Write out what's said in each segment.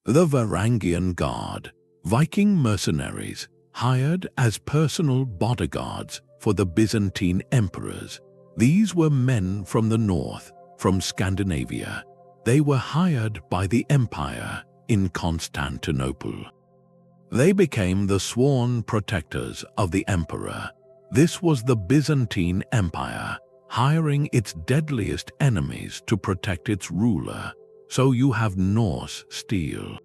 The Varangian Guard, Viking mercenaries, hired as personal bodyguards for the Byzantine emperors. These were men from the north, from Scandinavia. They were hired by the empire in Constantinople. They became the sworn protectors of the emperor. This was the Byzantine Empire, hiring its deadliest enemies to protect its ruler. So you have Norse steel.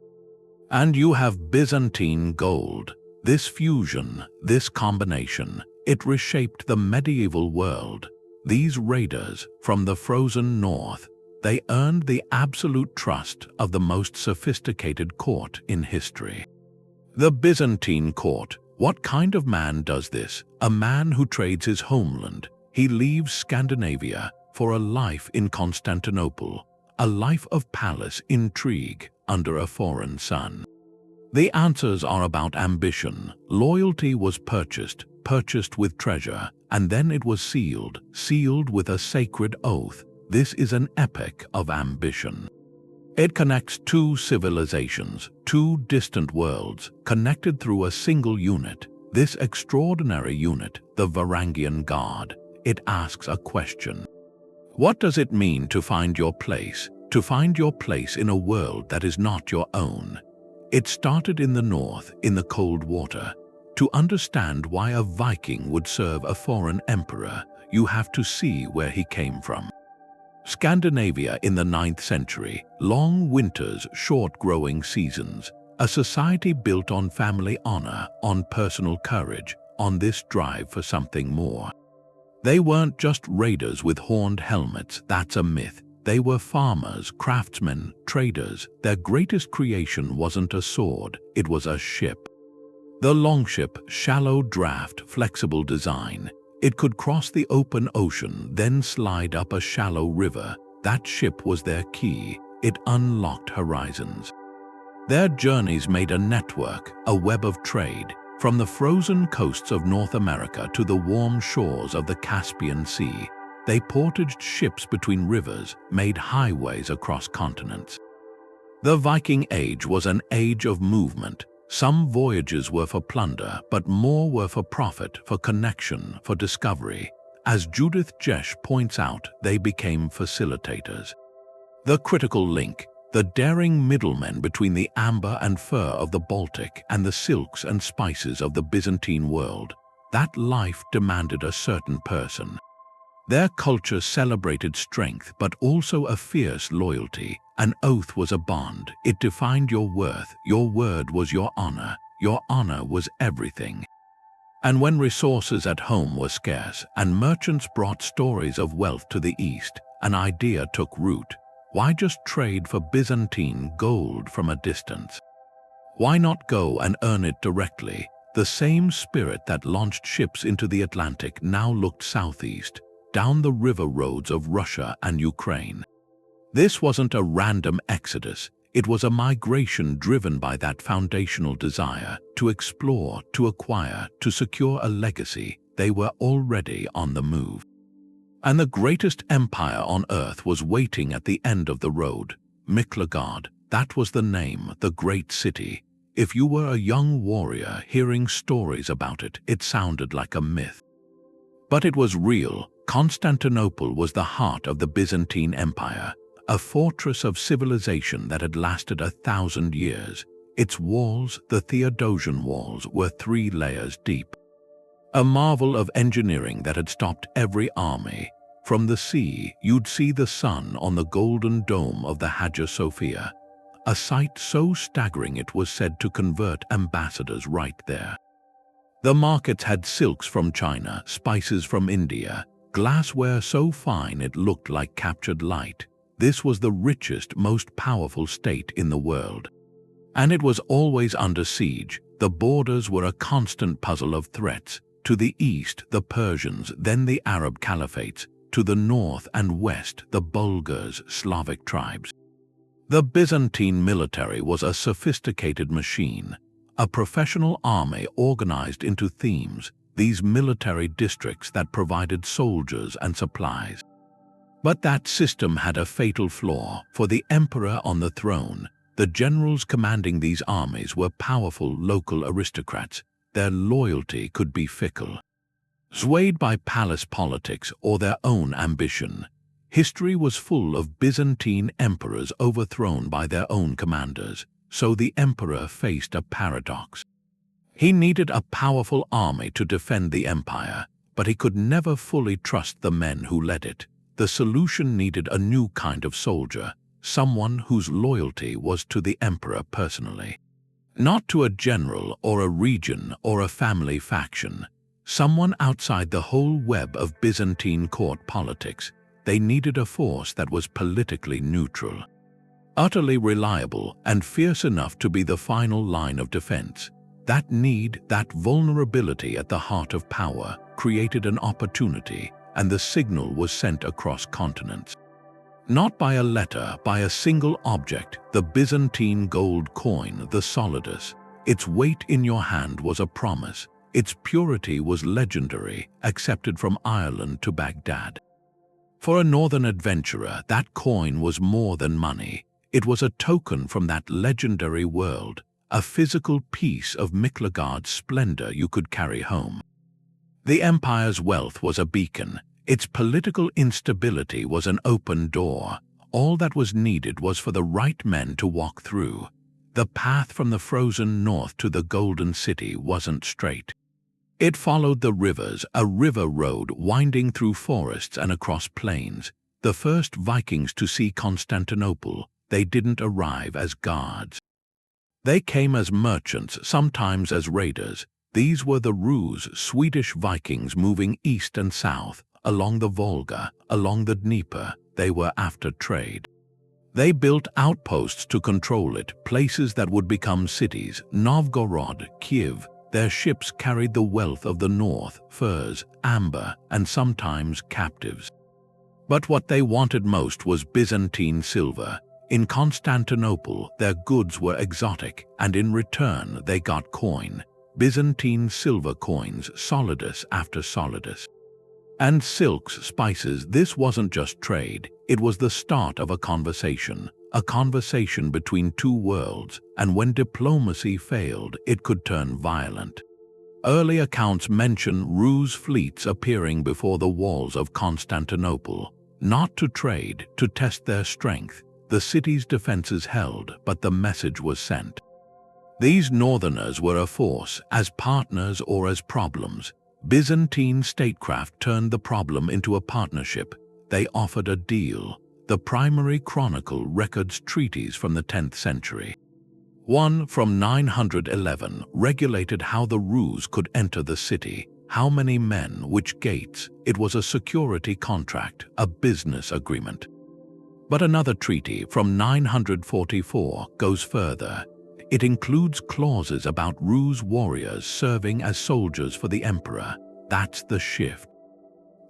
And you have Byzantine gold. This fusion, this combination, it reshaped the medieval world. These raiders from the frozen north, they earned the absolute trust of the most sophisticated court in history. The Byzantine court. What kind of man does this? A man who trades his homeland. He leaves Scandinavia for a life in Constantinople, a life of palace intrigue under a foreign sun. The answers are about ambition. Loyalty was purchased with treasure, and then it was sealed with a sacred oath. This is an epic of ambition. It connects two civilizations, two distant worlds, connected through a single unit. This extraordinary unit, the Varangian Guard, it asks a question. What does it mean to find your place? To find your place in a world that is not your own. It started in the north, in the cold water. To understand why a Viking would serve a foreign emperor, you have to see where he came from. Scandinavia in the 9th century, long winters, short growing seasons, a society built on family honor, on personal courage, on this drive for something more. They weren't just raiders with horned helmets, that's a myth. They were farmers, craftsmen, traders. Their greatest creation wasn't a sword, it was a ship. The longship, shallow draft, flexible design. It could cross the open ocean, then slide up a shallow river. That ship was their key. It unlocked horizons. Their journeys made a network, a web of trade, from the frozen coasts of North America to the warm shores of the Caspian Sea. They portaged ships between rivers, made highways across continents. The Viking Age was an age of movement. Some voyages were for plunder, but more were for profit, for connection, for discovery. As Judith Jesch points out, they became facilitators. The critical link, the daring middlemen between the amber and fur of the Baltic and the silks and spices of the Byzantine world. That life demanded a certain person. Their culture celebrated strength, but also a fierce loyalty. An oath was a bond. It defined your worth. Your word was your honor. Your honor was everything. And when resources at home were scarce and merchants brought stories of wealth to the east, an idea took root. Why just trade for Byzantine gold from a distance? Why not go and earn it directly? The same spirit that launched ships into the Atlantic now looked southeast, down the river roads of Russia and Ukraine. This wasn't a random exodus. It was a migration driven by that foundational desire to explore, to acquire, to secure a legacy. They were already on the move. And the greatest empire on earth was waiting at the end of the road. Miklagard, that was the name, the great city. If you were a young warrior hearing stories about it, it sounded like a myth. But it was real. Constantinople was the heart of the Byzantine Empire, a fortress of civilization that had lasted 1,000 years. Its walls, the Theodosian walls, were 3 layers deep. A marvel of engineering that had stopped every army. From the sea, you'd see the sun on the golden dome of the Hagia Sophia, a sight so staggering it was said to convert ambassadors right there. The markets had silks from China, spices from India, glassware so fine it looked like captured light. This was the richest, most powerful state in the world. And it was always under siege. The borders were a constant puzzle of threats. To the east, the Persians, then the Arab caliphates. To the north and west, the Bulgars, Slavic tribes. The Byzantine military was a sophisticated machine, a professional army organized into themes, these military districts that provided soldiers and supplies. But that system had a fatal flaw. For the emperor on the throne, The generals commanding these armies were powerful local aristocrats. Their loyalty could be fickle. Swayed by palace politics or their own ambition, history was full of Byzantine emperors overthrown by their own commanders, so the emperor faced a paradox. He needed a powerful army to defend the empire, but he could never fully trust the men who led it. The solution needed a new kind of soldier, someone whose loyalty was to the emperor personally. Not to a general or a region or a family faction, someone outside the whole web of Byzantine court politics. They needed a force that was politically neutral, utterly reliable and fierce enough to be the final line of defense. That need, that vulnerability at the heart of power, created an opportunity, and the signal was sent across continents. Not by a letter, by a single object, the Byzantine gold coin, the solidus. Its weight in your hand was a promise. Its purity was legendary, accepted from Ireland to Baghdad. For a northern adventurer, that coin was more than money. It was a token from that legendary world, a physical piece of Miklagard's splendor you could carry home. The empire's wealth was a beacon. Its political instability was an open door. All that was needed was for the right men to walk through. The path from the frozen north to the Golden City wasn't straight. It followed the rivers, a river road winding through forests and across plains. The first Vikings to see Constantinople, they didn't arrive as guards. They came as merchants, sometimes as raiders. These were the Rus, Swedish Vikings moving east and south, along the Volga, along the Dnieper. They were after trade. They built outposts to control it, places that would become cities, Novgorod, Kiev. Their ships carried the wealth of the north, furs, amber, and sometimes captives. But what they wanted most was Byzantine silver. In Constantinople, their goods were exotic, and in return they got coin. Byzantine silver coins, solidus after solidus. And silks, spices. This wasn't just trade, it was the start of a conversation between two worlds, and when diplomacy failed, it could turn violent. Early accounts mention Rus fleets appearing before the walls of Constantinople, not to trade, to test their strength. The city's defenses held, but the message was sent. These northerners were a force, as partners or as problems. Byzantine statecraft turned the problem into a partnership. They offered a deal. The primary chronicle records treaties from the 10th century. One from 911 regulated how the Rus could enter the city, how many men, which gates. It was a security contract, a business agreement. But another treaty from 944 goes further. It includes clauses about Rus warriors serving as soldiers for the emperor. That's the shift.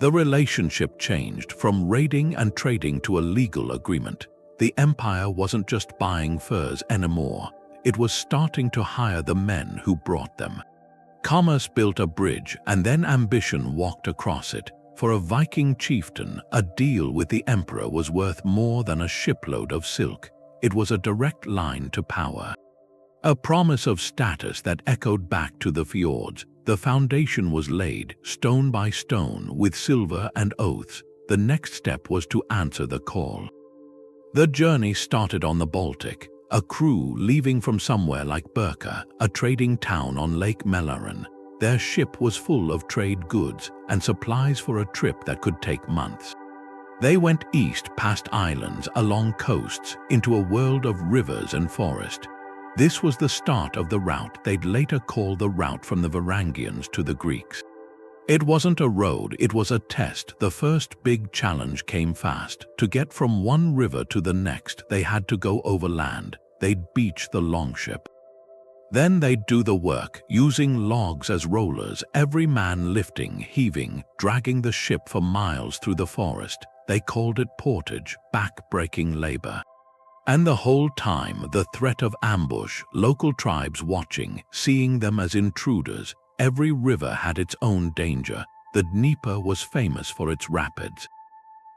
The relationship changed from raiding and trading to a legal agreement. The empire wasn't just buying furs anymore. It was starting to hire the men who brought them. Commerce built a bridge, and then ambition walked across it. For a Viking chieftain, a deal with the emperor was worth more than a shipload of silk. It was a direct line to power. A promise of status that echoed back to the fjords. The foundation was laid, stone by stone, with silver and oaths. The next step was to answer the call. The journey started on the Baltic. A crew leaving from somewhere like Birka, a trading town on Lake Mälaren. Their ship was full of trade goods and supplies for a trip that could take months. They went east past islands, along coasts, into a world of rivers and forest. This was the start of the route they'd later call the route from the Varangians to the Greeks. It wasn't a road, it was a test. The first big challenge came fast. To get from one river to the next, they had to go overland. They'd beach the longship. Then they'd do the work, using logs as rollers, every man lifting, heaving, dragging the ship for miles through the forest. They called it portage, back-breaking labor. And the whole time, the threat of ambush, local tribes watching, seeing them as intruders. Every river had its own danger. The Dnieper was famous for its rapids.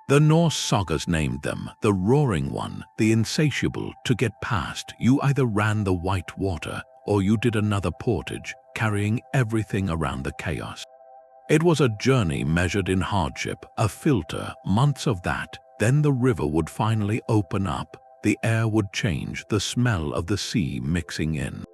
The Norse sagas named them the Roaring One, the Insatiable. To get past, you either ran the white water or you did another portage, carrying everything around the chaos. It was a journey measured in hardship, a filter, months of that. Then the river would finally open up, the air would change, the smell of the sea mixing in.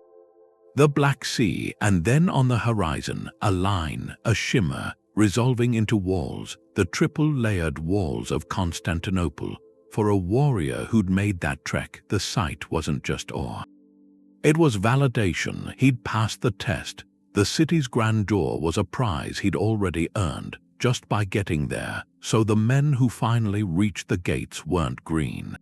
The Black Sea, and then on the horizon, a line, a shimmer, resolving into walls, the triple-layered walls of Constantinople. For a warrior who'd made that trek, the sight wasn't just awe. It was validation. He'd passed the test. The city's grandeur was a prize he'd already earned just by getting there, so the men who finally reached the gates weren't green.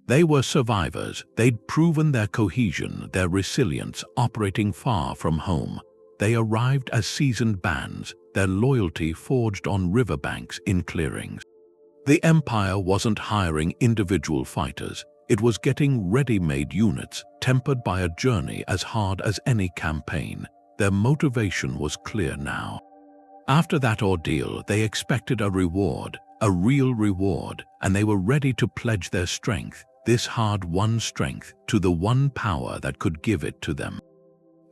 They were survivors. They'd proven their cohesion, their resilience, operating far from home. They arrived as seasoned bands, their loyalty forged on riverbanks in clearings. The Empire wasn't hiring individual fighters. It was getting ready-made units, tempered by a journey as hard as any campaign. Their motivation was clear now. After that ordeal, they expected a reward, a real reward, and they were ready to pledge their strength, this hard-won strength, to the one power that could give it to them.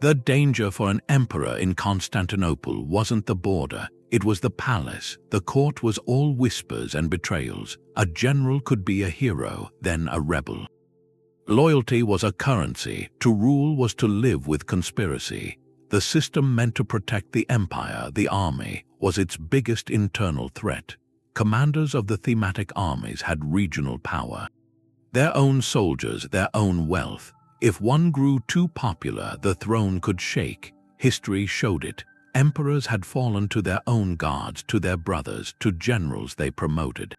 The danger for an emperor in Constantinople wasn't the border, it was the palace. The court was all whispers and betrayals. A general could be a hero, then a rebel. Loyalty was a currency. To rule was to live with conspiracy. The system meant to protect the empire, the army, was its biggest internal threat. Commanders of the thematic armies had regional power. Their own soldiers, their own wealth. If one grew too popular, the throne could shake. History showed it. Emperors had fallen to their own guards, to their brothers, to generals they promoted.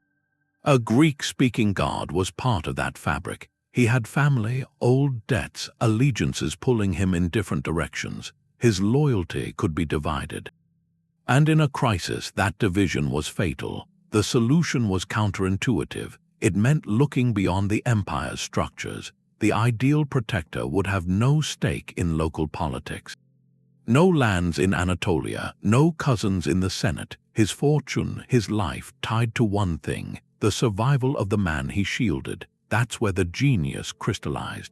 A Greek-speaking guard was part of that fabric. He had family, old debts, allegiances pulling him in different directions. His loyalty could be divided. And in a crisis, that division was fatal. The solution was counterintuitive. It meant looking beyond the empire's structures. The ideal protector would have no stake in local politics. No lands in Anatolia, no cousins in the Senate. His fortune, his life, tied to one thing, the survival of the man he shielded. That's where the genius crystallized.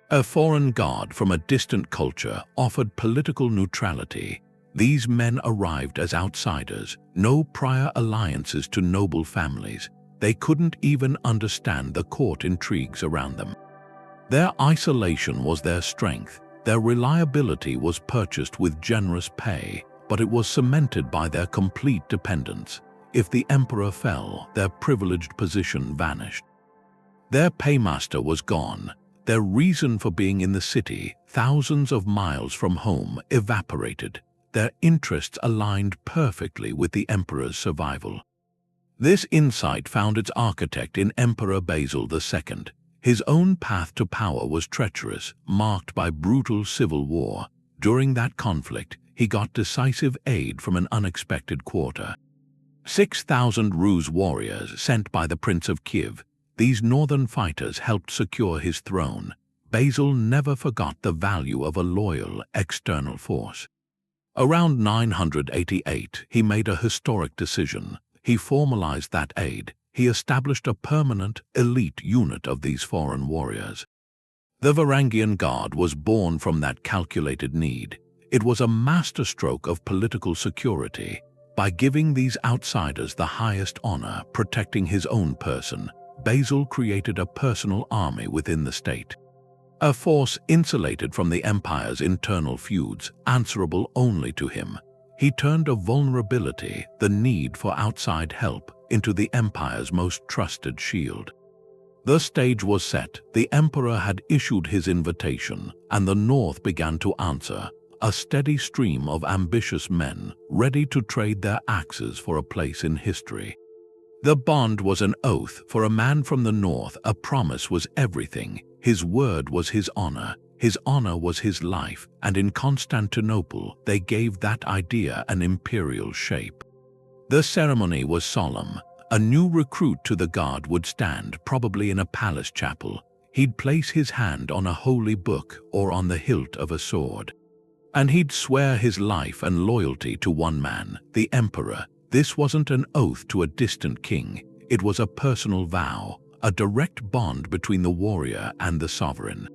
A foreign god from a distant culture offered political neutrality. These men arrived as outsiders, no prior alliances to noble families. They couldn't even understand the court intrigues around them. Their isolation was their strength. Their reliability was purchased with generous pay, but it was cemented by their complete dependence. If the emperor fell, their privileged position vanished. Their paymaster was gone. Their reason for being in the city, thousands of miles from home, evaporated. Their interests aligned perfectly with the emperor's survival. This insight found its architect in Emperor Basil II. His own path to power was treacherous, marked by brutal civil war. During that conflict, he got decisive aid from an unexpected quarter. 6,000 Rus warriors sent by the Prince of Kiev. These northern fighters helped secure his throne. Basil never forgot the value of a loyal external force. Around 988, he made a historic decision. He formalized that aid. He established a permanent, elite unit of these foreign warriors. The Varangian Guard was born from that calculated need. It was a masterstroke of political security. By giving these outsiders the highest honor, protecting his own person, Basil created a personal army within the state. A force insulated from the empire's internal feuds, answerable only to him. He turned a vulnerability, the need for outside help, into the empire's most trusted shield. The stage was set. The emperor had issued his invitation, and the north began to answer. A steady stream of ambitious men, ready to trade their axes for a place in history. The bond was an oath. For a man from the north, a promise was everything. His word was his honor was his life, and in Constantinople they gave that idea an imperial shape. The ceremony was solemn. A new recruit to the guard would stand, probably in a palace chapel. He'd place his hand on a holy book or on the hilt of a sword. And he'd swear his life and loyalty to one man, the emperor. This wasn't an oath to a distant king. It was a personal vow, a direct bond between the warrior and the sovereign.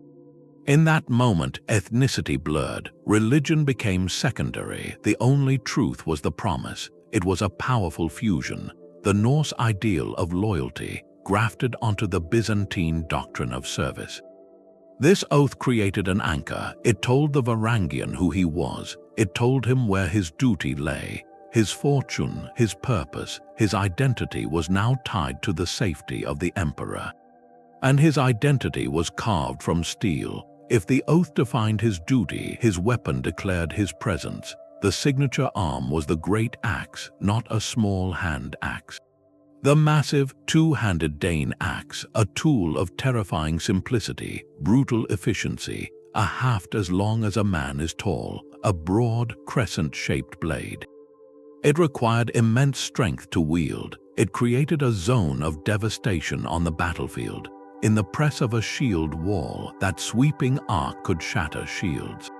In that moment, ethnicity blurred, religion became secondary, the only truth was the promise. It was a powerful fusion, the Norse ideal of loyalty, grafted onto the Byzantine doctrine of service. This oath created an anchor. It told the Varangian who he was. It told him where his duty lay. His fortune, his purpose, his identity was now tied to the safety of the emperor. And his identity was carved from steel. If the oath defined his duty, his weapon declared his presence. The signature arm was the great axe, not a small hand axe. The massive, two-handed Dane axe, a tool of terrifying simplicity, brutal efficiency, a haft as long as a man is tall, a broad, crescent-shaped blade. It required immense strength to wield. It created a zone of devastation on the battlefield. In the press of a shield wall, that sweeping arc could shatter shields.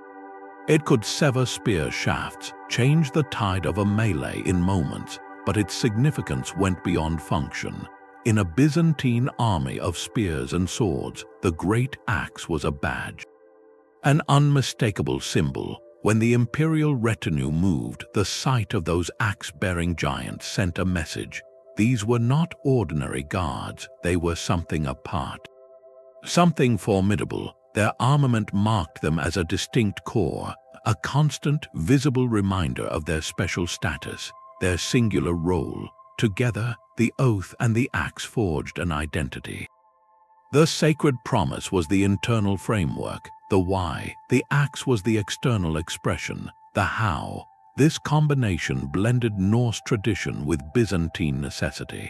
It could sever spear shafts, change the tide of a melee in moments, but its significance went beyond function. In a Byzantine army of spears and swords, the great axe was a badge. An unmistakable symbol. When the imperial retinue moved, the sight of those axe-bearing giants sent a message. These were not ordinary guards, they were something apart. Something formidable. Their armament marked them as a distinct corps, a constant, visible reminder of their special status, their singular role. Together, the oath and the axe forged an identity. The sacred promise was the internal framework, the why, the axe was the external expression, the how. This combination blended Norse tradition with Byzantine necessity.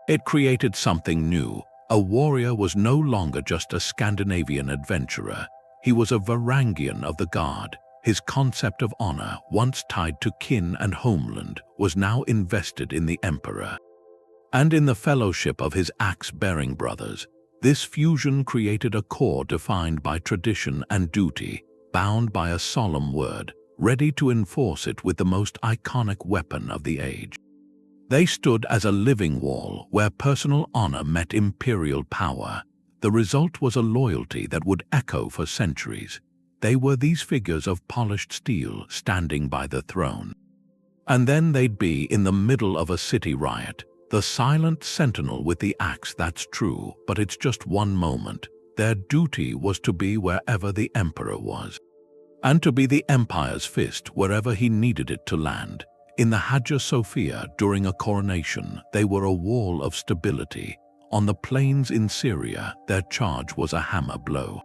It created something new. A warrior was no longer just a Scandinavian adventurer. He was a Varangian of the Guard. His concept of honor, once tied to kin and homeland, was now invested in the emperor. And in the fellowship of his axe-bearing brothers, this fusion created a core defined by tradition and duty, bound by a solemn word, ready to enforce it with the most iconic weapon of the age. They stood as a living wall where personal honor met imperial power. The result was a loyalty that would echo for centuries. They were these figures of polished steel standing by the throne. And then they'd be in the middle of a city riot, the silent sentinel with the axe. That's true, but it's just one moment. Their duty was to be wherever the emperor was, and to be the empire's fist wherever he needed it to land. In the Hagia Sophia during a coronation, they were a wall of stability. On the plains in Syria, their charge was a hammer blow.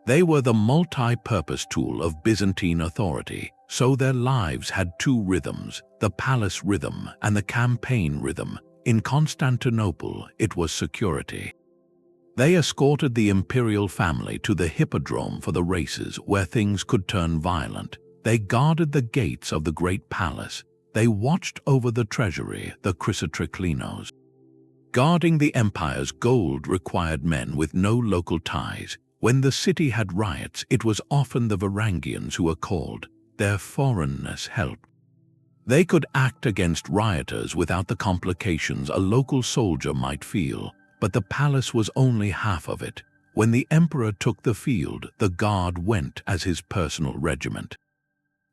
They were the multi-purpose tool of Byzantine authority, so their lives had two rhythms, the palace rhythm and the campaign rhythm. In Constantinople, it was security. They escorted the imperial family to the hippodrome for the races where things could turn violent. They guarded the gates of the great palace. They watched over the treasury, the Chrysotriklinos. Guarding the empire's gold required men with no local ties. When the city had riots, it was often the Varangians who were called. Their foreignness helped. They could act against rioters without the complications a local soldier might feel, but the palace was only half of it. When the emperor took the field, the guard went as his personal regiment.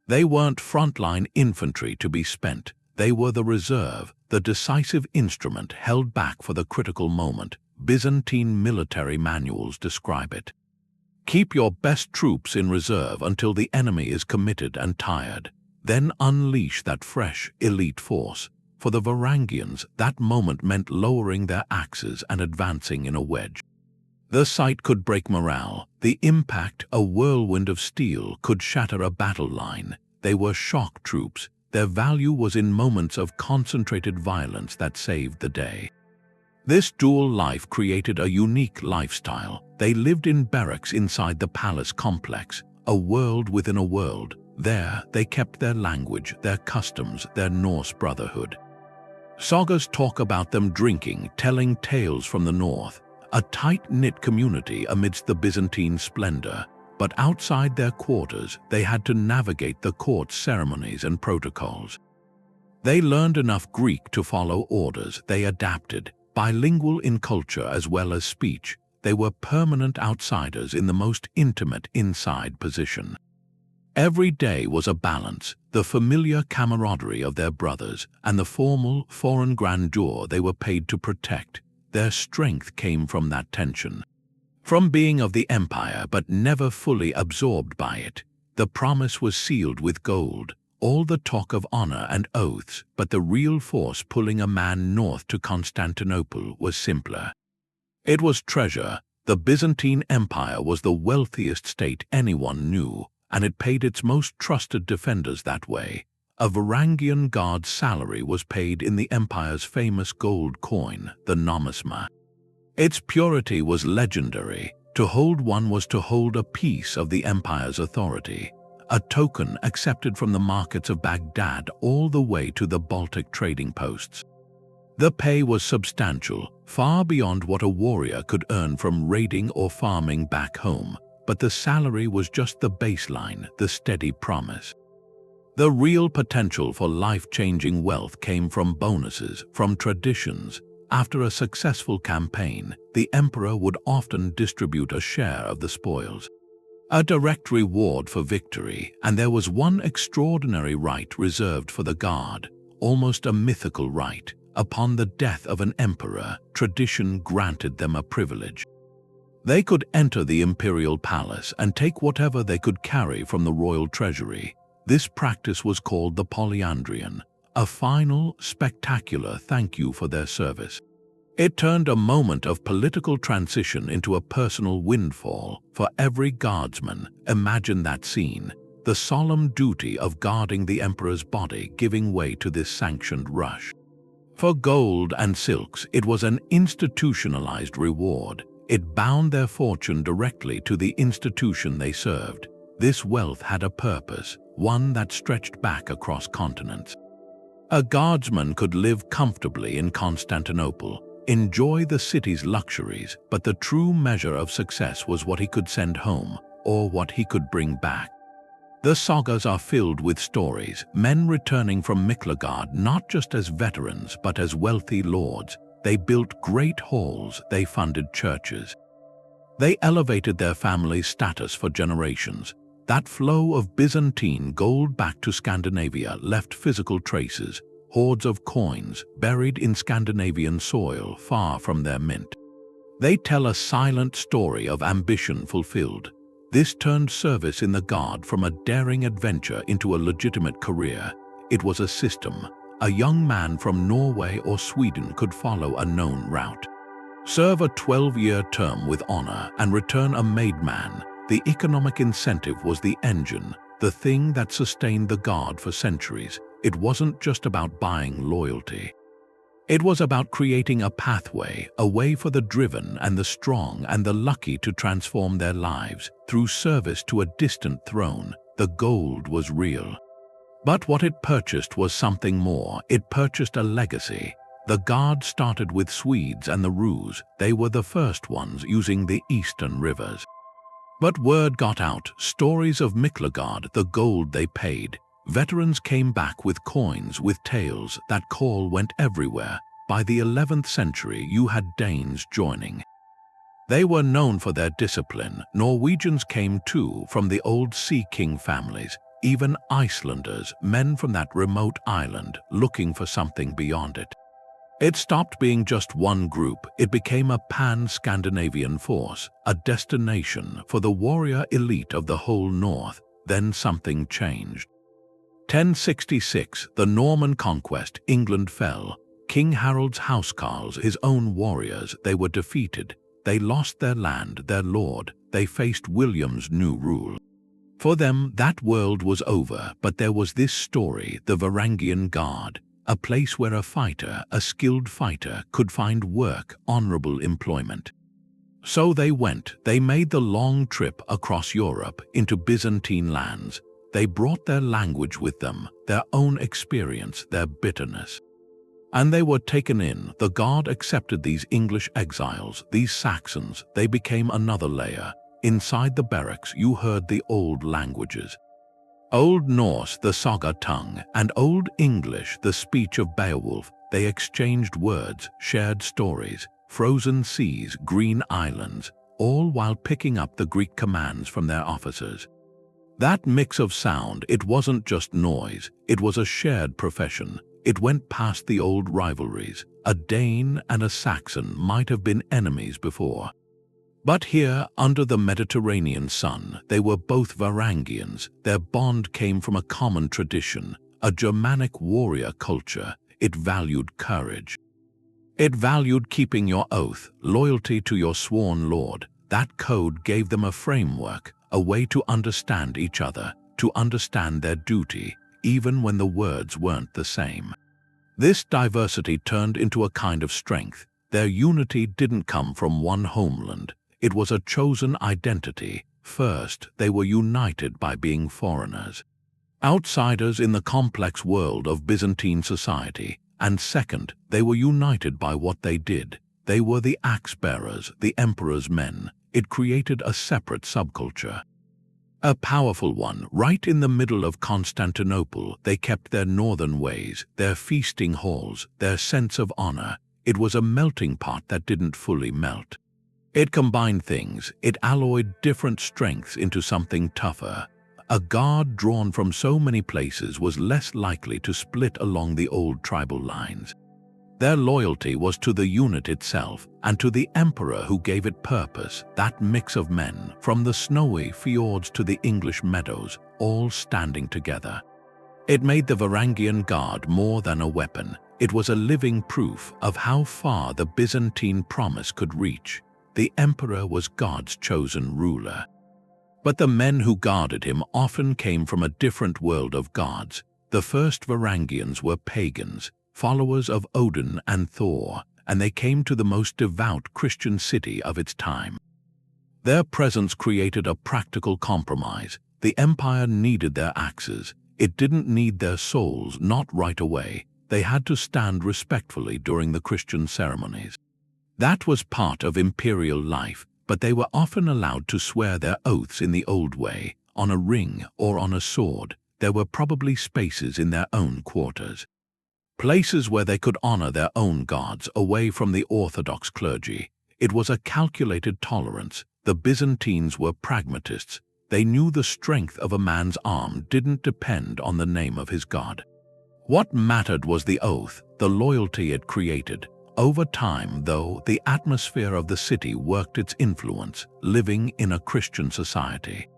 They weren't frontline infantry to be spent. They were the reserve, the decisive instrument held back for the critical moment. Byzantine military manuals describe it. Keep your best troops in reserve until the enemy is committed and tired. Then unleash that fresh, elite force. For the Varangians, that moment meant lowering their axes and advancing in a wedge. The sight could break morale. The impact, a whirlwind of steel, could shatter a battle line. They were shock troops. Their value was in moments of concentrated violence that saved the day. This dual life created a unique lifestyle. They lived in barracks inside the palace complex, a world within a world. There, they kept their language, their customs, their Norse brotherhood. Sagas talk about them drinking, telling tales from the north, a tight-knit community amidst the Byzantine splendor. But outside their quarters, they had to navigate the court ceremonies and protocols. They learned enough Greek to follow orders. They adapted, bilingual in culture as well as speech. They were permanent outsiders in the most intimate inside position. Every day was a balance, the familiar camaraderie of their brothers and the formal foreign grandeur they were paid to protect. Their strength came from that tension. From being of the empire but never fully absorbed by it, the promise was sealed with gold, all the talk of honor and oaths, but the real force pulling a man north to Constantinople was simpler. It was treasure. The Byzantine Empire was the wealthiest state anyone knew, and it paid its most trusted defenders that way. A Varangian Guard salary was paid in the empire's famous gold coin, the nomisma. Its purity was legendary. To hold one was to hold a piece of the empire's authority, a token accepted from the markets of Baghdad all the way to the Baltic trading posts. The pay was substantial, far beyond what a warrior could earn from raiding or farming back home, but the salary was just the baseline, the steady promise. The real potential for life-changing wealth came from bonuses, from traditions. After a successful campaign, the emperor would often distribute a share of the spoils, a direct reward for victory, and there was one extraordinary right reserved for the guard, almost a mythical right. Upon the death of an emperor, tradition granted them a privilege. They could enter the imperial palace and take whatever they could carry from the royal treasury. This practice was called the polyandrion, a final, spectacular thank you for their service. It turned a moment of political transition into a personal windfall for every guardsman. Imagine that scene, the solemn duty of guarding the emperor's body giving way to this sanctioned rush. For gold and silks, it was an institutionalized reward. It bound their fortune directly to the institution they served. This wealth had a purpose, one that stretched back across continents. A guardsman could live comfortably in Constantinople, enjoy the city's luxuries, but the true measure of success was what he could send home, or what he could bring back. The sagas are filled with stories, men returning from Miklagard not just as veterans but as wealthy lords. They built great halls, they funded churches. They elevated their family's status for generations. That flow of Byzantine gold back to Scandinavia left physical traces, hordes of coins buried in Scandinavian soil far from their mint. They tell a silent story of ambition fulfilled. This turned service in the Guard from a daring adventure into a legitimate career. It was a system. A young man from Norway or Sweden could follow a known route, serve a 12-year term with honor, and return a made man. The economic incentive was the engine, the thing that sustained the Guard for centuries. It wasn't just about buying loyalty. It was about creating a pathway, a way for the driven and the strong and the lucky to transform their lives through service to a distant throne. The gold was real. But what it purchased was something more. It purchased a legacy. The Guard started with Swedes and the Rus. They were the first ones using the eastern rivers. But word got out, stories of Miklagard, the gold they paid. Veterans came back with coins, with tales. That call went everywhere. By the 11th century, you had Danes joining. They were known for their discipline. Norwegians came too, from the old Sea King families. Even Icelanders, men from that remote island, looking for something beyond it. It stopped being just one group. It became a Pan-Scandinavian Force, a destination for the warrior elite of the whole north. Then something changed. 1066, the Norman conquest, England fell. King Harald's housecarls, his own warriors, they were defeated. They lost their land, their lord. They faced William's new rule. For them, that world was over, but there was this story, the Varangian Guard, a place where a fighter, a skilled fighter, could find work, honorable employment. So they went. They made the long trip across Europe into Byzantine lands. They brought their language with them, their own experience, their bitterness. And they were taken in. The Guard accepted these English exiles, these Saxons. They became another layer. Inside the barracks, you heard the old languages. Old Norse, the Saga tongue, and Old English, the speech of Beowulf, they exchanged words, shared stories, frozen seas, green islands, all while picking up the Greek commands from their officers. That mix of sound, it wasn't just noise, it was a shared profession. It went past the old rivalries. A Dane and a Saxon might have been enemies before. But here, under the Mediterranean sun, they were both Varangians. Their bond came from a common tradition, a Germanic warrior culture. It valued courage. It valued keeping your oath, loyalty to your sworn lord. That code gave them a framework, a way to understand each other, to understand their duty, even when the words weren't the same. This diversity turned into a kind of strength. Their unity didn't come from one homeland. It was a chosen identity. First, they were united by being foreigners, outsiders in the complex world of Byzantine society, and second, they were united by what they did. They were the axe-bearers, the emperor's men. It created a separate subculture. A powerful one. Right in the middle of Constantinople, they kept their northern ways, their feasting halls, their sense of honor. It was a melting pot that didn't fully melt. It combined things. It alloyed different strengths into something tougher. A guard drawn from so many places was less likely to split along the old tribal lines. Their loyalty was to the unit itself and to the emperor who gave it purpose. That mix of men, from the snowy fjords to the English meadows, all standing together. It made the Varangian Guard more than a weapon. It was a living proof of how far the Byzantine promise could reach. The emperor was God's chosen ruler. But the men who guarded him often came from a different world of gods. The first Varangians were pagans, followers of Odin and Thor, and they came to the most devout Christian city of its time. Their presence created a practical compromise. The empire needed their axes. It didn't need their souls, not right away. They had to stand respectfully during the Christian ceremonies. That was part of imperial life, but they were often allowed to swear their oaths in the old way, on a ring or on a sword. There were probably spaces in their own quarters. Places where they could honor their own gods away from the orthodox clergy. It was a calculated tolerance. The Byzantines were pragmatists. They knew the strength of a man's arm didn't depend on the name of his god. What mattered was the oath, the loyalty it created. Over time, though, the atmosphere of the city worked its influence, living in a Christian society.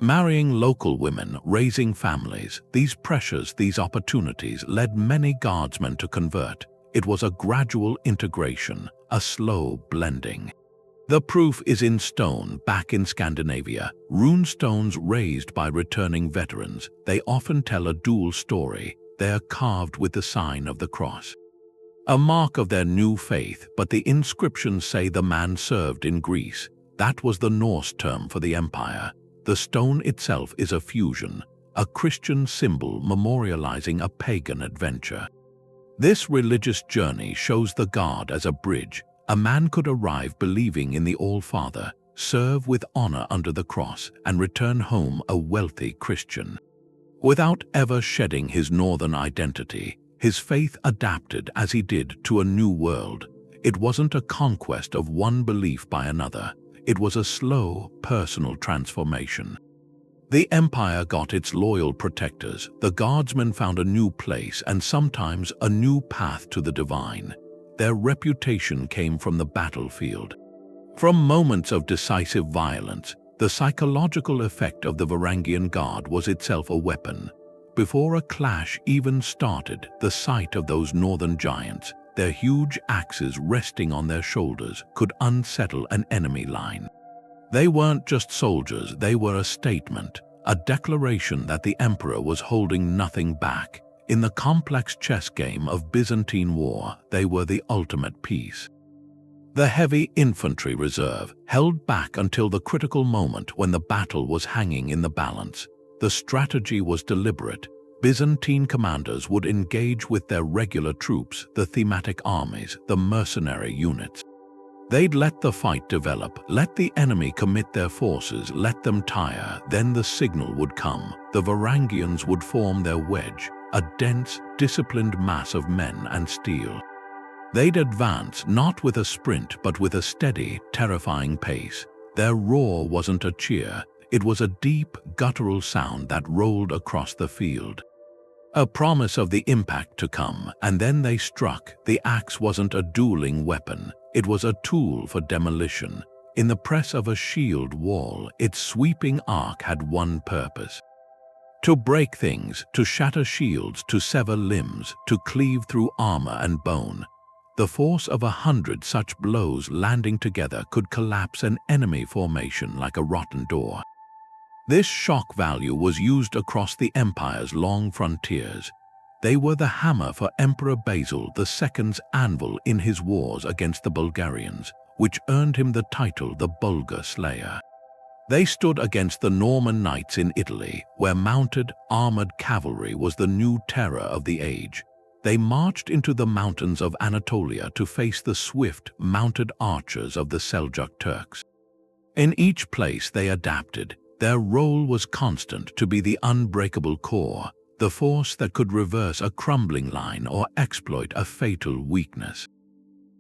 Marrying local women, raising families, these pressures, these opportunities led many guardsmen to convert. It was a gradual integration, a slow blending. The proof is in stone back in Scandinavia. Runestones raised by returning veterans. They often tell a dual story. They are carved with the sign of the cross, a mark of their new faith, but the inscriptions say the man served in Greece. That was the Norse term for the empire. The stone itself is a fusion, a Christian symbol memorializing a pagan adventure. This religious journey shows the guard as a bridge. A man could arrive believing in the All-Father, serve with honor under the cross, and return home a wealthy Christian. Without ever shedding his northern identity, his faith adapted as he did to a new world. It wasn't a conquest of one belief by another. It was a slow, personal transformation. The empire got its loyal protectors. The guardsmen found a new place and sometimes a new path to the divine. Their reputation came from the battlefield. From moments of decisive violence, the psychological effect of the Varangian Guard was itself a weapon. Before a clash even started, the sight of those northern giants, their huge axes resting on their shoulders, could unsettle an enemy line. They weren't just soldiers, they were a statement, a declaration that the emperor was holding nothing back. In the complex chess game of Byzantine war, they were the ultimate piece. The heavy infantry reserve held back until the critical moment when the battle was hanging in the balance. The strategy was deliberate. Byzantine commanders would engage with their regular troops, the thematic armies, the mercenary units. They'd let the fight develop, let the enemy commit their forces, let them tire, then the signal would come. The Varangians would form their wedge, a dense, disciplined mass of men and steel. They'd advance not with a sprint but with a steady, terrifying pace. Their roar wasn't a cheer, it was a deep, guttural sound that rolled across the field. A promise of the impact to come, and then they struck. The axe wasn't a dueling weapon, it was a tool for demolition. In the press of a shield wall, its sweeping arc had one purpose: to break things, to shatter shields, to sever limbs, to cleave through armor and bone. The force of 100 such blows landing together could collapse an enemy formation like a rotten door. This shock value was used across the empire's long frontiers. They were the hammer for Emperor Basil II's anvil in his wars against the Bulgarians, which earned him the title the Bulgar Slayer. They stood against the Norman knights in Italy, where mounted, armored cavalry was the new terror of the age. They marched into the mountains of Anatolia to face the swift, mounted archers of the Seljuk Turks. In each place they adapted. Their role was constant: to be the unbreakable core, the force that could reverse a crumbling line or exploit a fatal weakness.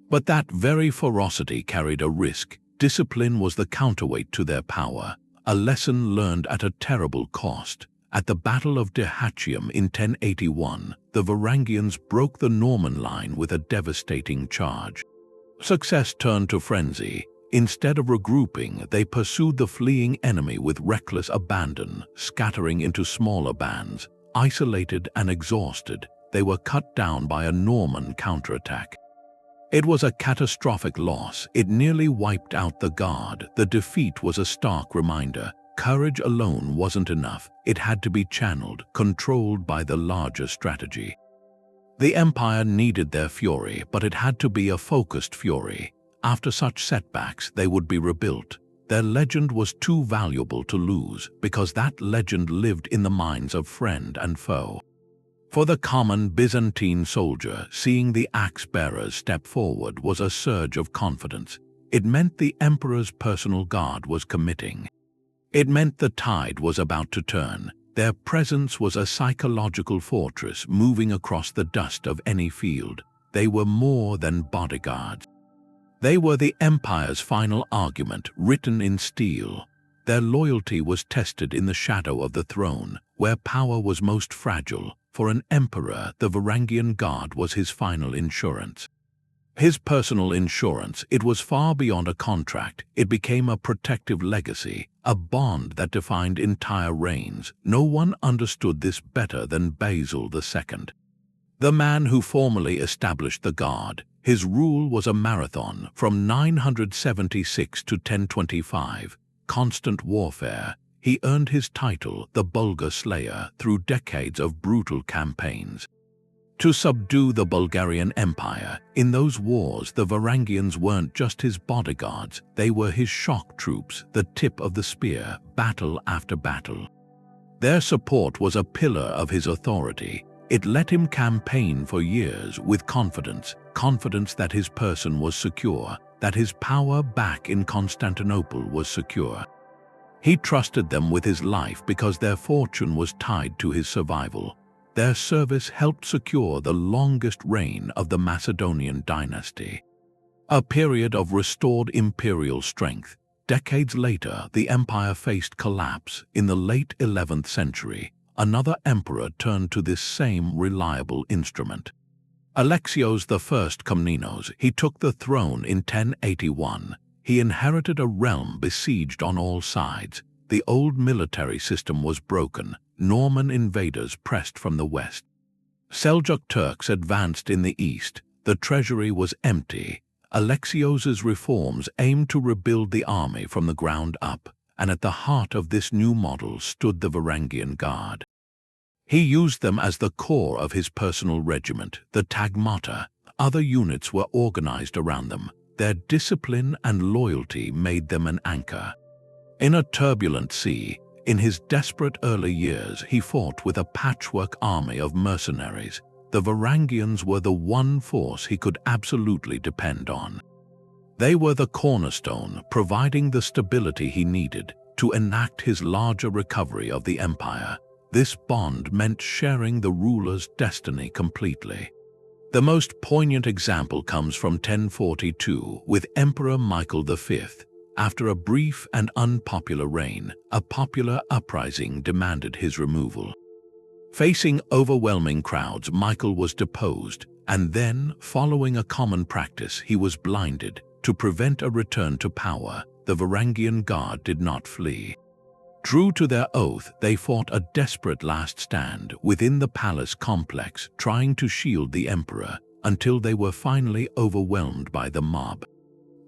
But that very ferocity carried a risk. Discipline was the counterweight to their power, a lesson learned at a terrible cost. At the Battle of Dyrrhachium in 1081, the Varangians broke the Norman line with a devastating charge. Success turned to frenzy. Instead of regrouping, they pursued the fleeing enemy with reckless abandon, scattering into smaller bands. Isolated and exhausted, they were cut down by a Norman counterattack. It was a catastrophic loss. It nearly wiped out the Guard. The defeat was a stark reminder. Courage alone wasn't enough. It had to be channeled, controlled by the larger strategy. The Empire needed their fury, but it had to be a focused fury. After such setbacks, they would be rebuilt. Their legend was too valuable to lose, because that legend lived in the minds of friend and foe. For the common Byzantine soldier, seeing the axe-bearers step forward was a surge of confidence. It meant the emperor's personal guard was committing. It meant the tide was about to turn. Their presence was a psychological fortress moving across the dust of any field. They were more than bodyguards. They were the empire's final argument, written in steel. Their loyalty was tested in the shadow of the throne, where power was most fragile. For an emperor, the Varangian Guard was his final insurance. His personal insurance. It was far beyond a contract. It became a protective legacy, a bond that defined entire reigns. No one understood this better than Basil II, the man who formally established the Guard. His rule was a marathon from 976 to 1025, constant warfare. He earned his title, the Bulgar Slayer, through decades of brutal campaigns. To subdue the Bulgarian Empire, in those wars the Varangians weren't just his bodyguards, they were his shock troops, the tip of the spear, battle after battle. Their support was a pillar of his authority. It let him campaign for years with confidence that his person was secure, that his power back in Constantinople was secure. He trusted them with his life because their fortune was tied to his survival. Their service helped secure the longest reign of the Macedonian dynasty, a period of restored imperial strength. Decades later, the empire faced collapse. In the late 11th century, another emperor turned to this same reliable instrument. Alexios I Komnenos. He took the throne in 1081. He inherited a realm besieged on all sides. The old military system was broken. Norman invaders pressed from the west. Seljuk Turks advanced in the east. The treasury was empty. Alexios's reforms aimed to rebuild the army from the ground up, and at the heart of this new model stood the Varangian Guard. He used them as the core of his personal regiment, the Tagmata. Other units were organized around them. Their discipline and loyalty made them an anchor. In a turbulent sea, in his desperate early years, he fought with a patchwork army of mercenaries. The Varangians were the one force he could absolutely depend on. They were the cornerstone, providing the stability he needed to enact his larger recovery of the empire. This bond meant sharing the ruler's destiny completely. The most poignant example comes from 1042 with Emperor Michael V. After a brief and unpopular reign, a popular uprising demanded his removal. Facing overwhelming crowds, Michael was deposed, and then, following a common practice, he was blinded. To prevent a return to power, the Varangian Guard did not flee. True to their oath, they fought a desperate last stand within the palace complex, trying to shield the emperor until they were finally overwhelmed by the mob.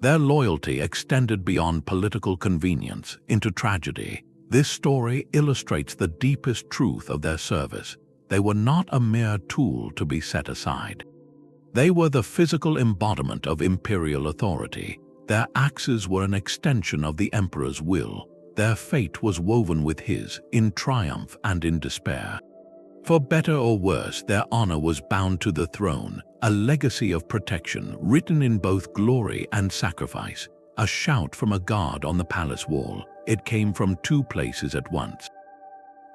Their loyalty extended beyond political convenience into tragedy. This story illustrates the deepest truth of their service. They were not a mere tool to be set aside. They were the physical embodiment of imperial authority. Their axes were an extension of the emperor's will. Their fate was woven with his, in triumph and in despair. For better or worse, their honor was bound to the throne, a legacy of protection written in both glory and sacrifice. A shout from a guard on the palace wall. It came from two places at once.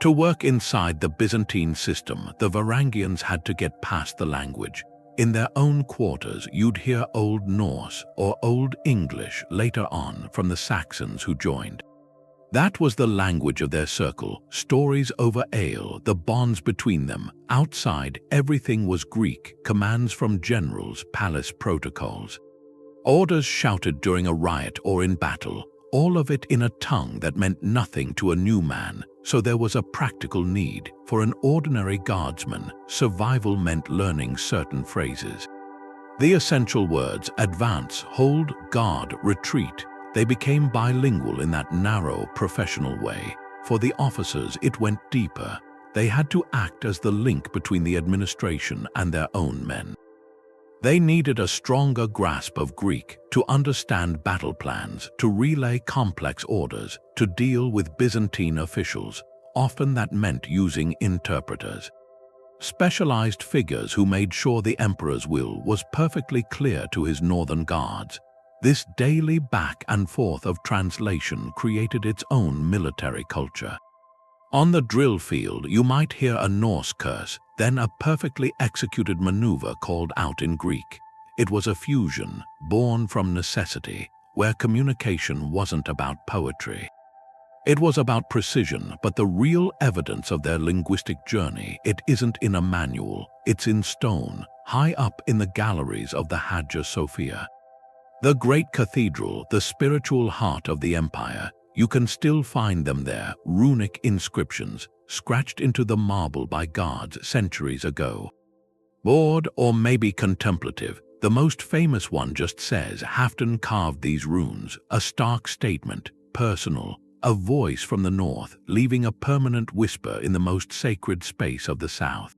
To work inside the Byzantine system, the Varangians had to get past the language. In their own quarters, you'd hear Old Norse or Old English later on from the Saxons who joined. That was the language of their circle, stories over ale, the bonds between them. Outside, everything was Greek, commands from generals, palace protocols. Orders shouted during a riot or in battle, all of it in a tongue that meant nothing to a new man. So there was a practical need. For an ordinary guardsman, survival meant learning certain phrases. The essential words, advance, hold, guard, retreat, they became bilingual in that narrow, professional way. For the officers, it went deeper. They had to act as the link between the administration and their own men. They needed a stronger grasp of Greek to understand battle plans, to relay complex orders, to deal with Byzantine officials. Often that meant using interpreters. Specialized figures who made sure the emperor's will was perfectly clear to his northern guards. This daily back and forth of translation created its own military culture. On the drill field, you might hear a Norse curse, then a perfectly executed maneuver called out in Greek. It was a fusion, born from necessity, where communication wasn't about poetry. It was about precision, but the real evidence of their linguistic journey, it isn't in a manual, it's in stone, high up in the galleries of the Hagia Sophia. The great cathedral, the spiritual heart of the empire, you can still find them there, runic inscriptions, scratched into the marble by guards centuries ago. Bored or maybe contemplative, the most famous one just says Halfdan carved these runes, a stark statement, personal, a voice from the north, leaving a permanent whisper in the most sacred space of the south.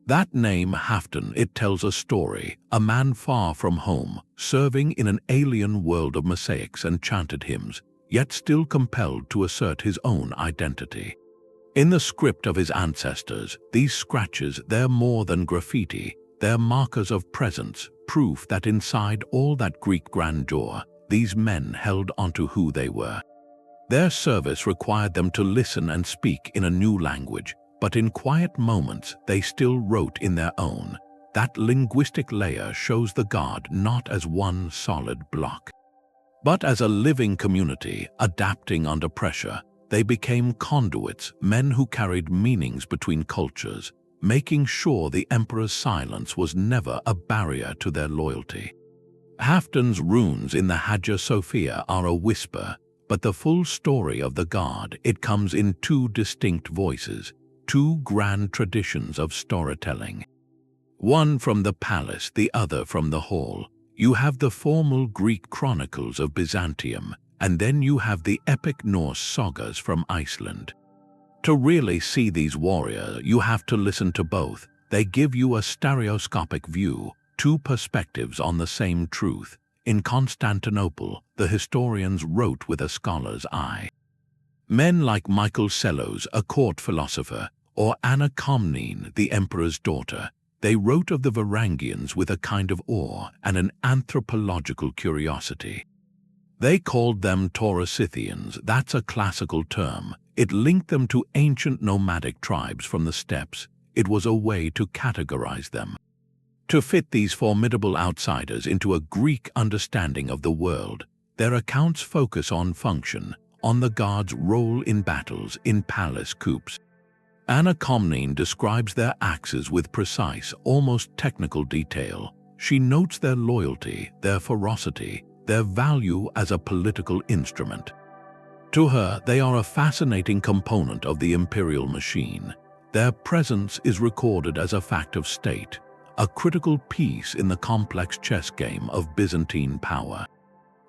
That name, Halfdan, it tells a story, a man far from home, serving in an alien world of mosaics and chanted hymns, yet still compelled to assert his own identity. In the script of his ancestors, these scratches, they're more than graffiti, they're markers of presence, proof that inside all that Greek grandeur, these men held onto who they were. Their service required them to listen and speak in a new language, but in quiet moments they still wrote in their own. That linguistic layer shows the guard not as one solid block, but as a living community adapting under pressure. They became conduits, men who carried meanings between cultures, making sure the emperor's silence was never a barrier to their loyalty. Halfdan's runes in the Hagia Sophia are a whisper, but the full story of the guard, it comes in two distinct voices, two grand traditions of storytelling. One from the palace, the other from the hall. You have the formal Greek Chronicles of Byzantium, and then you have the epic Norse Sagas from Iceland. To really see these warriors, you have to listen to both. They give you a stereoscopic view, two perspectives on the same truth. In Constantinople, the historians wrote with a scholar's eye. Men like Michael Sellos, a court philosopher, or Anna Komnene, the emperor's daughter, They wrote of the Varangians with a kind of awe and an anthropological curiosity. They called them Tauroscythians. That's a classical term. It linked them to ancient nomadic tribes from the steppes. It was a way to categorize them, to fit these formidable outsiders into a Greek understanding of the world. Their accounts focus on function, on the guards' role in battles, in palace coups. Anna Komnene describes their axes with precise, almost technical detail. She notes their loyalty, their ferocity, their value as a political instrument. To her, they are a fascinating component of the imperial machine. Their presence is recorded as a fact of state, a critical piece in the complex chess game of Byzantine power.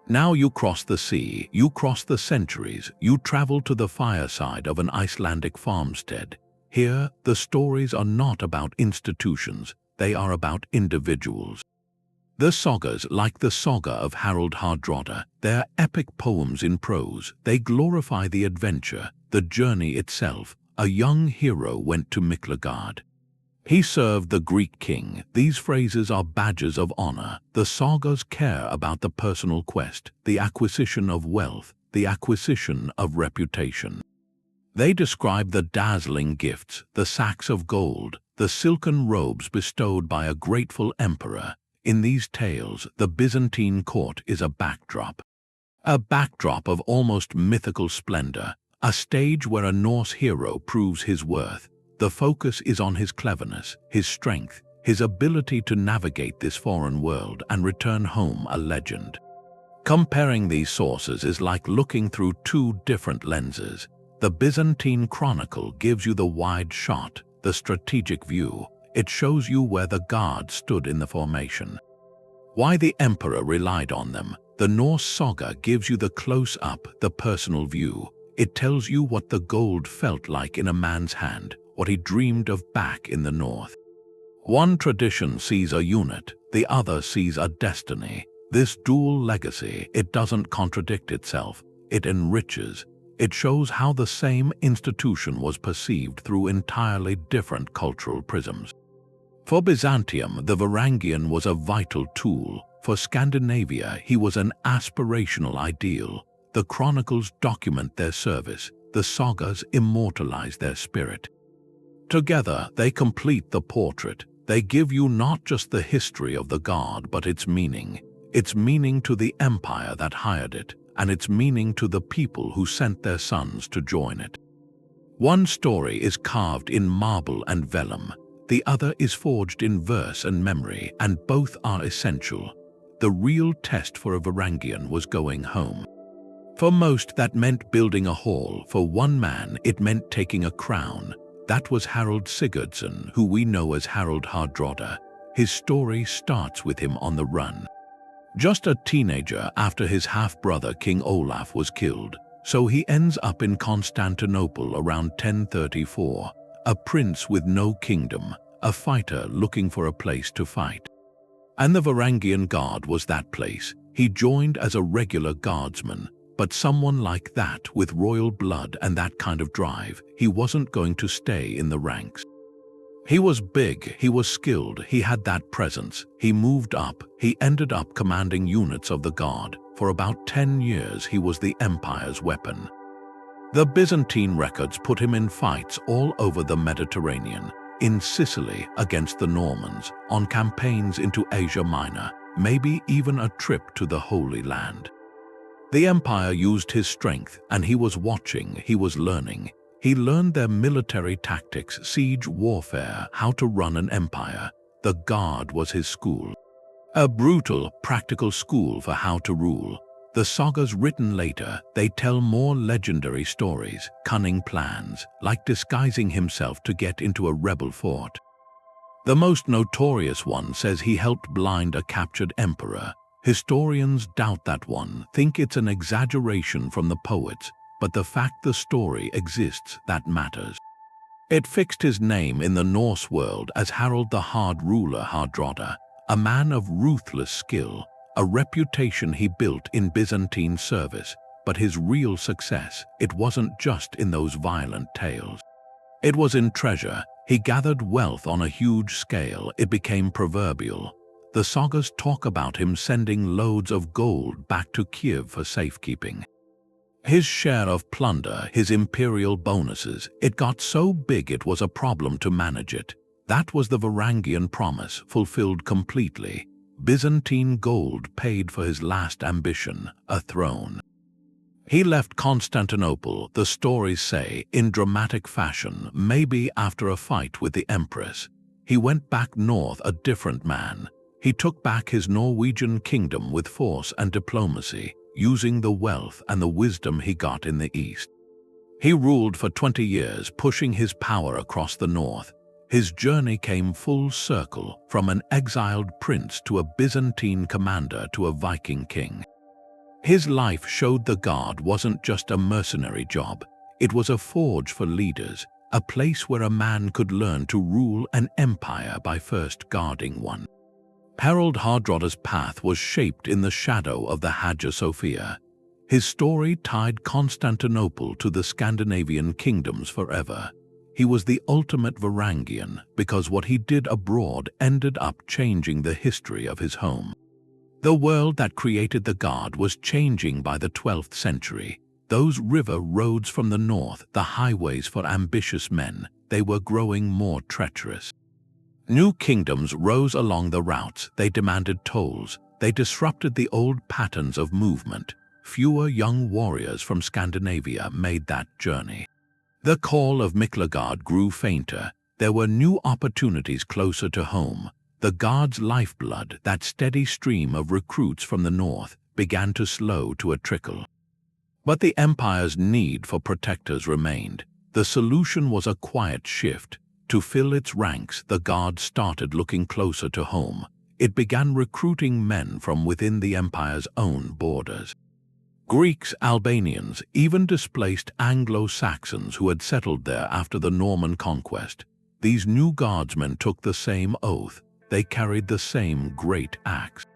Now you cross the sea, you cross the centuries, you travel to the fireside of an Icelandic farmstead. Here, the stories are not about institutions, they are about individuals. The sagas, like the saga of Harald Hardrada, they're epic poems in prose. They glorify the adventure, the journey itself. A young hero went to Miklagard. He served the Greek king. These phrases are badges of honor. The sagas care about the personal quest, the acquisition of wealth, the acquisition of reputation. They describe the dazzling gifts, the sacks of gold, the silken robes bestowed by a grateful emperor. In these tales, the Byzantine court is a backdrop of almost mythical splendor, a stage where a Norse hero proves his worth. The focus is on his cleverness, his strength, his ability to navigate this foreign world and return home a legend. Comparing these sources is like looking through two different lenses. The Byzantine Chronicle gives you the wide shot, the strategic view. It shows you where the guard stood in the formation, why the emperor relied on them. The Norse saga gives you the close-up, the personal view. It tells you what the gold felt like in a man's hand, what he dreamed of back in the north. One tradition sees a unit, the other sees a destiny. This dual legacy, it doesn't contradict itself, it enriches. It shows how the same institution was perceived through entirely different cultural prisms. For Byzantium, the Varangian was a vital tool. For Scandinavia, he was an aspirational ideal. The chronicles document their service, the sagas immortalize their spirit. Together, they complete the portrait. They give you not just the history of the guard, but its meaning to the empire that hired it, and its meaning to the people who sent their sons to join it. One story is carved in marble and vellum, the other is forged in verse and memory, and both are essential. The real test for a Varangian was going home. For most, that meant building a hall. For one man, it meant taking a crown. That was Harald Sigurdsson, who we know as Harald Hardrada. His story starts with him on the run. Just a teenager after his half-brother King Olaf was killed, so he ends up in Constantinople around 1034, a prince with no kingdom, a fighter looking for a place to fight. And the Varangian Guard was that place. He joined as a regular guardsman, but someone like that with royal blood and that kind of drive, he wasn't going to stay in the ranks. He was big, he was skilled, he had that presence. He moved up, he ended up commanding units of the Guard. For about 10 years he was the empire's weapon. The Byzantine records put him in fights all over the Mediterranean, in Sicily against the Normans, on campaigns into Asia Minor, maybe even a trip to the Holy Land. The empire used his strength, and he was watching, he was learning. He learned their military tactics, siege warfare, how to run an empire. The Guard was his school. A brutal, practical school for how to rule. The sagas written later, they tell more legendary stories, cunning plans, like disguising himself to get into a rebel fort. The most notorious one says he helped blind a captured emperor. Historians doubt that one, think it's an exaggeration from the poets, but the fact the story exists, that matters. It fixed his name in the Norse world as Harald the Hard Ruler Hardrada, a man of ruthless skill, a reputation he built in Byzantine service. But his real success, it wasn't just in those violent tales. It was in treasure. He gathered wealth on a huge scale. It became proverbial. The sagas talk about him sending loads of gold back to Kiev for safekeeping. His share of plunder, his imperial bonuses, it got so big it was a problem to manage it. That was the Varangian promise, fulfilled completely. Byzantine gold paid for his last ambition, a throne. He left Constantinople, the stories say, in dramatic fashion, maybe after a fight with the Empress. He went back north a different man. He took back his Norwegian kingdom with force and diplomacy, using the wealth and the wisdom he got in the east. He ruled for 20 years, pushing his power across the north. His journey came full circle, from an exiled prince to a Byzantine commander to a Viking king. His life showed the Guard wasn't just a mercenary job. It was a forge for leaders, a place where a man could learn to rule an empire by first guarding one. Harald Hardrada's path was shaped in the shadow of the Hagia Sophia. His story tied Constantinople to the Scandinavian kingdoms forever. He was the ultimate Varangian because what he did abroad ended up changing the history of his home. The world that created the Guard was changing by the 12th century. Those river roads from the north, the highways for ambitious men, they were growing more treacherous. New kingdoms rose along the routes. They demanded tolls. They disrupted the old patterns of movement. Fewer young warriors from Scandinavia made that journey. The call of Miklagard grew fainter. There were new opportunities closer to home. The Guard's lifeblood, that steady stream of recruits from the north, began to slow to a trickle. But the empire's need for protectors remained. The solution was a quiet shift. To fill its ranks, the Guard started looking closer to home. It began recruiting men from within the empire's own borders. Greeks, Albanians, even displaced Anglo-Saxons who had settled there after the Norman conquest. These new guardsmen took the same oath. They carried the same great axe.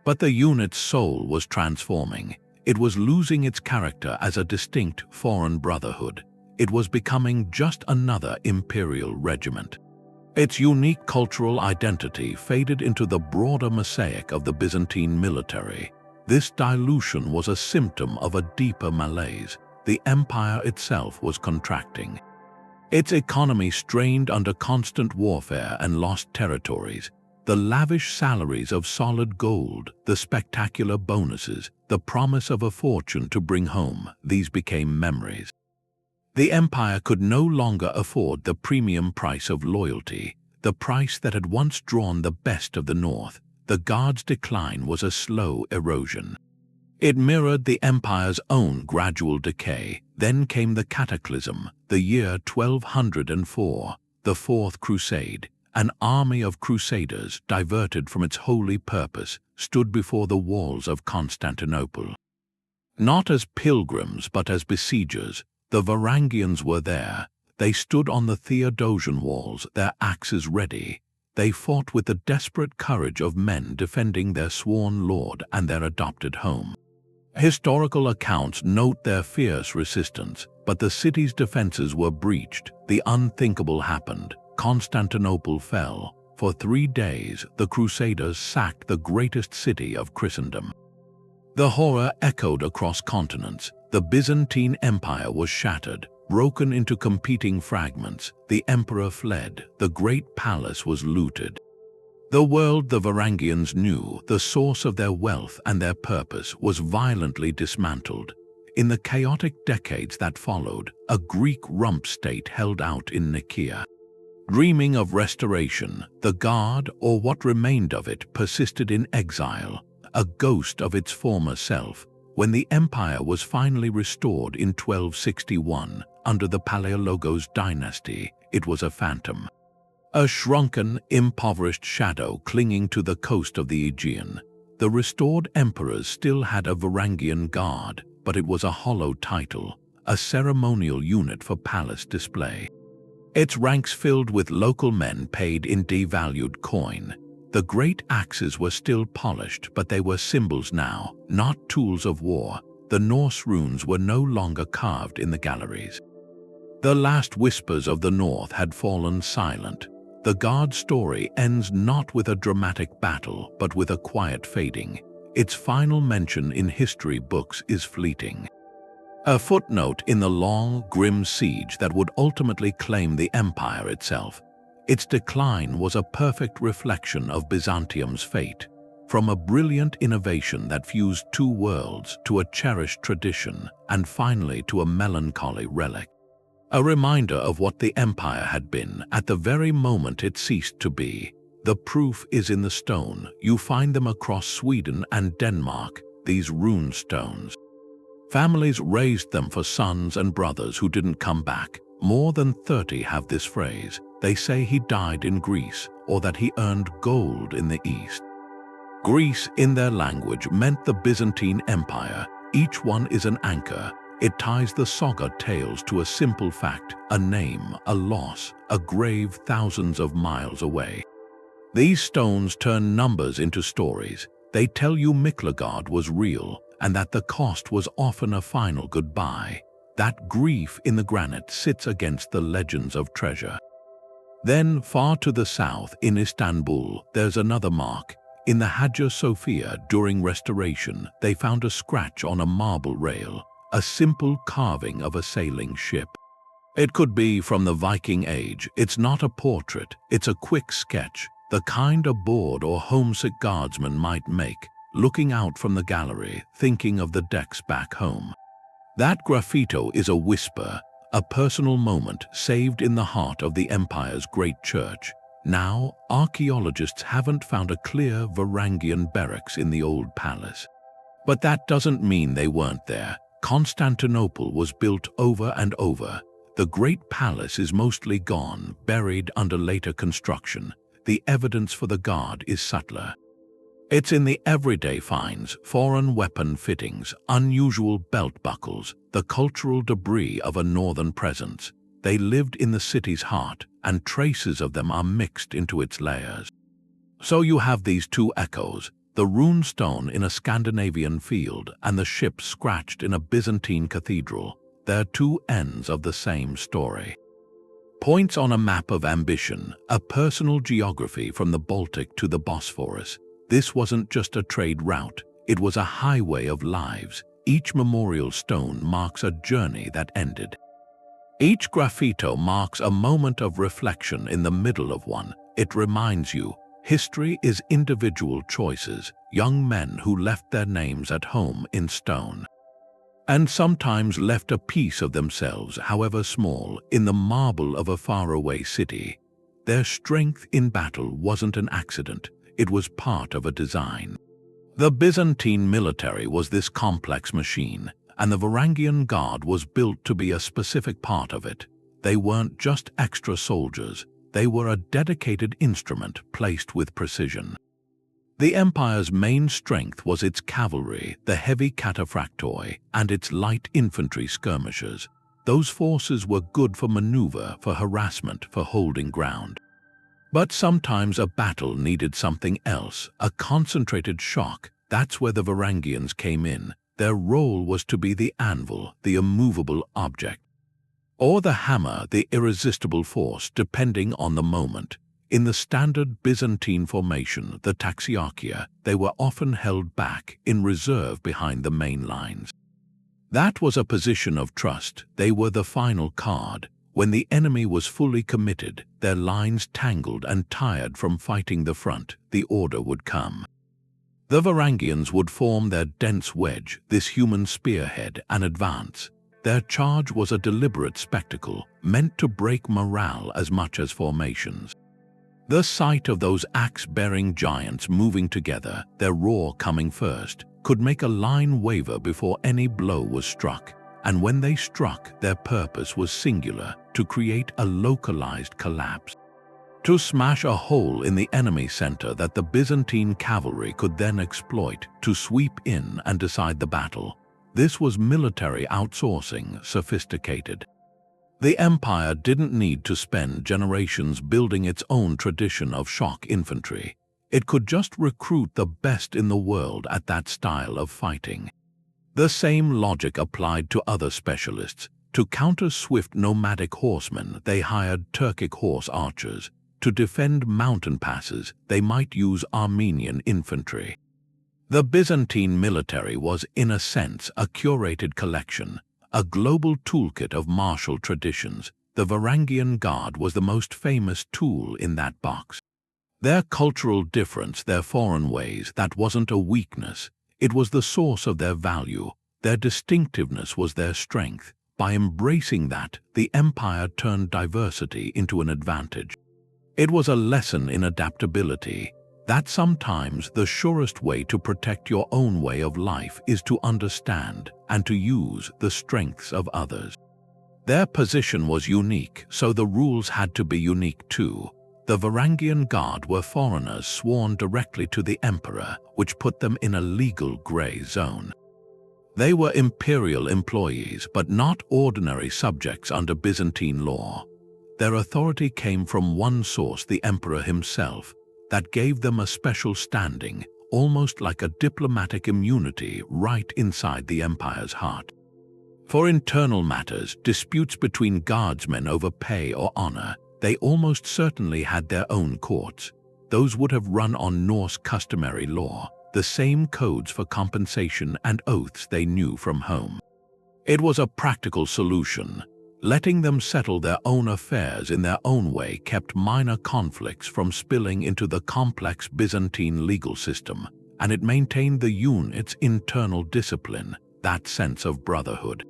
But the unit's soul was transforming. It was losing its character as a distinct foreign brotherhood. It was becoming just another imperial regiment. Its unique cultural identity faded into the broader mosaic of the Byzantine military. This dilution was a symptom of a deeper malaise. The empire itself was contracting. Its economy strained under constant warfare and lost territories. The lavish salaries of solid gold, the spectacular bonuses, the promise of a fortune to bring home, these became memories. The empire could no longer afford the premium price of loyalty, the price that had once drawn the best of the north. The Guard's decline was a slow erosion. It mirrored the empire's own gradual decay. Then came the cataclysm, the year 1204, the Fourth Crusade. An army of crusaders, diverted from its holy purpose, stood before the walls of Constantinople. Not as pilgrims, but as besiegers, the Varangians were there. They stood on the Theodosian walls, their axes ready. They fought with the desperate courage of men defending their sworn lord and their adopted home. Historical accounts note their fierce resistance, but the city's defenses were breached. The unthinkable happened. Constantinople fell. For 3 days, the Crusaders sacked the greatest city of Christendom. The horror echoed across continents. The Byzantine Empire was shattered, broken into competing fragments. The emperor fled. The great palace was looted. The world the Varangians knew, the source of their wealth and their purpose, was violently dismantled. In the chaotic decades that followed, a Greek rump state held out in Nicaea. Dreaming of restoration, the Guard, or what remained of it, persisted in exile, a ghost of its former self. When the empire was finally restored in 1261, under the Palaiologos dynasty, it was a phantom. A shrunken, impoverished shadow clinging to the coast of the Aegean. The restored emperors still had a Varangian Guard, but it was a hollow title, a ceremonial unit for palace display. Its ranks filled with local men paid in devalued coin. The great axes were still polished, but they were symbols now, not tools of war. The Norse runes were no longer carved in the galleries. The last whispers of the north had fallen silent. The Guard story ends not with a dramatic battle, but with a quiet fading. Its final mention in history books is fleeting. A footnote in the long, grim siege that would ultimately claim the empire itself. Its decline was a perfect reflection of Byzantium's fate, from a brilliant innovation that fused two worlds to a cherished tradition, and finally to a melancholy relic. A reminder of what the empire had been at the very moment it ceased to be. The proof is in the stone. You find them across Sweden and Denmark, these runestones. Families raised them for sons and brothers who didn't come back. More than 30 have this phrase. They say he died in Greece, or that he earned gold in the East. Greece, in their language, meant the Byzantine Empire. Each one is an anchor. It ties the saga tales to a simple fact, a name, a loss, a grave thousands of miles away. These stones turn numbers into stories. They tell you Miklagard was real, and that the cost was often a final goodbye. That grief in the granite sits against the legends of treasure. Then, far to the south, in Istanbul, there's another mark. In the Hagia Sophia, during restoration, they found a scratch on a marble rail, a simple carving of a sailing ship. It could be from the Viking age. It's not a portrait, it's a quick sketch, the kind a bored or homesick guardsman might make, looking out from the gallery, thinking of the decks back home. That graffito is a whisper, a personal moment saved in the heart of the empire's great church. Now, archaeologists haven't found a clear Varangian barracks in the old palace. But that doesn't mean they weren't there. Constantinople was built over and over. The great palace is mostly gone, buried under later construction. The evidence for the Guard is subtler. It's in the everyday finds, foreign weapon fittings, unusual belt buckles, the cultural debris of a northern presence. They lived in the city's heart, and traces of them are mixed into its layers. So you have these two echoes, the runestone in a Scandinavian field and the ship scratched in a Byzantine cathedral. They're two ends of the same story. Points on a map of ambition, a personal geography from the Baltic to the Bosphorus. This wasn't just a trade route, it was a highway of lives. Each memorial stone marks a journey that ended. Each graffito marks a moment of reflection in the middle of one. It reminds you, history is individual choices, young men who left their names at home in stone. And sometimes left a piece of themselves, however small, in the marble of a faraway city. Their strength in battle wasn't an accident, it was part of a design. The Byzantine military was this complex machine, and the Varangian Guard was built to be a specific part of it. They weren't just extra soldiers, they were a dedicated instrument placed with precision. The empire's main strength was its cavalry, the heavy cataphractoi, and its light infantry skirmishers. Those forces were good for maneuver, for harassment, for holding ground. But sometimes a battle needed something else, a concentrated shock. That's where the Varangians came in. Their role was to be the anvil, the immovable object, or the hammer, the irresistible force, depending on the moment. In the standard Byzantine formation, the taxiarchia, they were often held back, in reserve behind the main lines. That was a position of trust. They were the final card. When the enemy was fully committed, their lines tangled and tired from fighting the front, the order would come. The Varangians would form their dense wedge, this human spearhead, and advance. Their charge was a deliberate spectacle, meant to break morale as much as formations. The sight of those axe-bearing giants moving together, their roar coming first, could make a line waver before any blow was struck. And when they struck, their purpose was singular, to create a localized collapse. To smash a hole in the enemy center that the Byzantine cavalry could then exploit, to sweep in and decide the battle. This was military outsourcing, sophisticated. The empire didn't need to spend generations building its own tradition of shock infantry. It could just recruit the best in the world at that style of fighting. The same logic applied to other specialists. To counter swift nomadic horsemen, they hired Turkic horse archers. To defend mountain passes, they might use Armenian infantry. The Byzantine military was, in a sense, a curated collection, a global toolkit of martial traditions. The Varangian Guard was the most famous tool in that box. Their cultural difference, their foreign ways, that wasn't a weakness. It was the source of their value. Their distinctiveness was their strength. By embracing that, the empire turned diversity into an advantage. It was a lesson in adaptability, that sometimes the surest way to protect your own way of life is to understand and to use the strengths of others. Their position was unique, so the rules had to be unique too. The Varangian Guard were foreigners sworn directly to the emperor, which put them in a legal gray zone. They were imperial employees, but not ordinary subjects under Byzantine law. Their authority came from one source, the emperor himself, that gave them a special standing, almost like a diplomatic immunity right inside the empire's heart. For internal matters, disputes between guardsmen over pay or honor, they almost certainly had their own courts. Those would have run on Norse customary law, the same codes for compensation and oaths they knew from home. It was a practical solution. Letting them settle their own affairs in their own way kept minor conflicts from spilling into the complex Byzantine legal system, and it maintained the unit's internal discipline, that sense of brotherhood.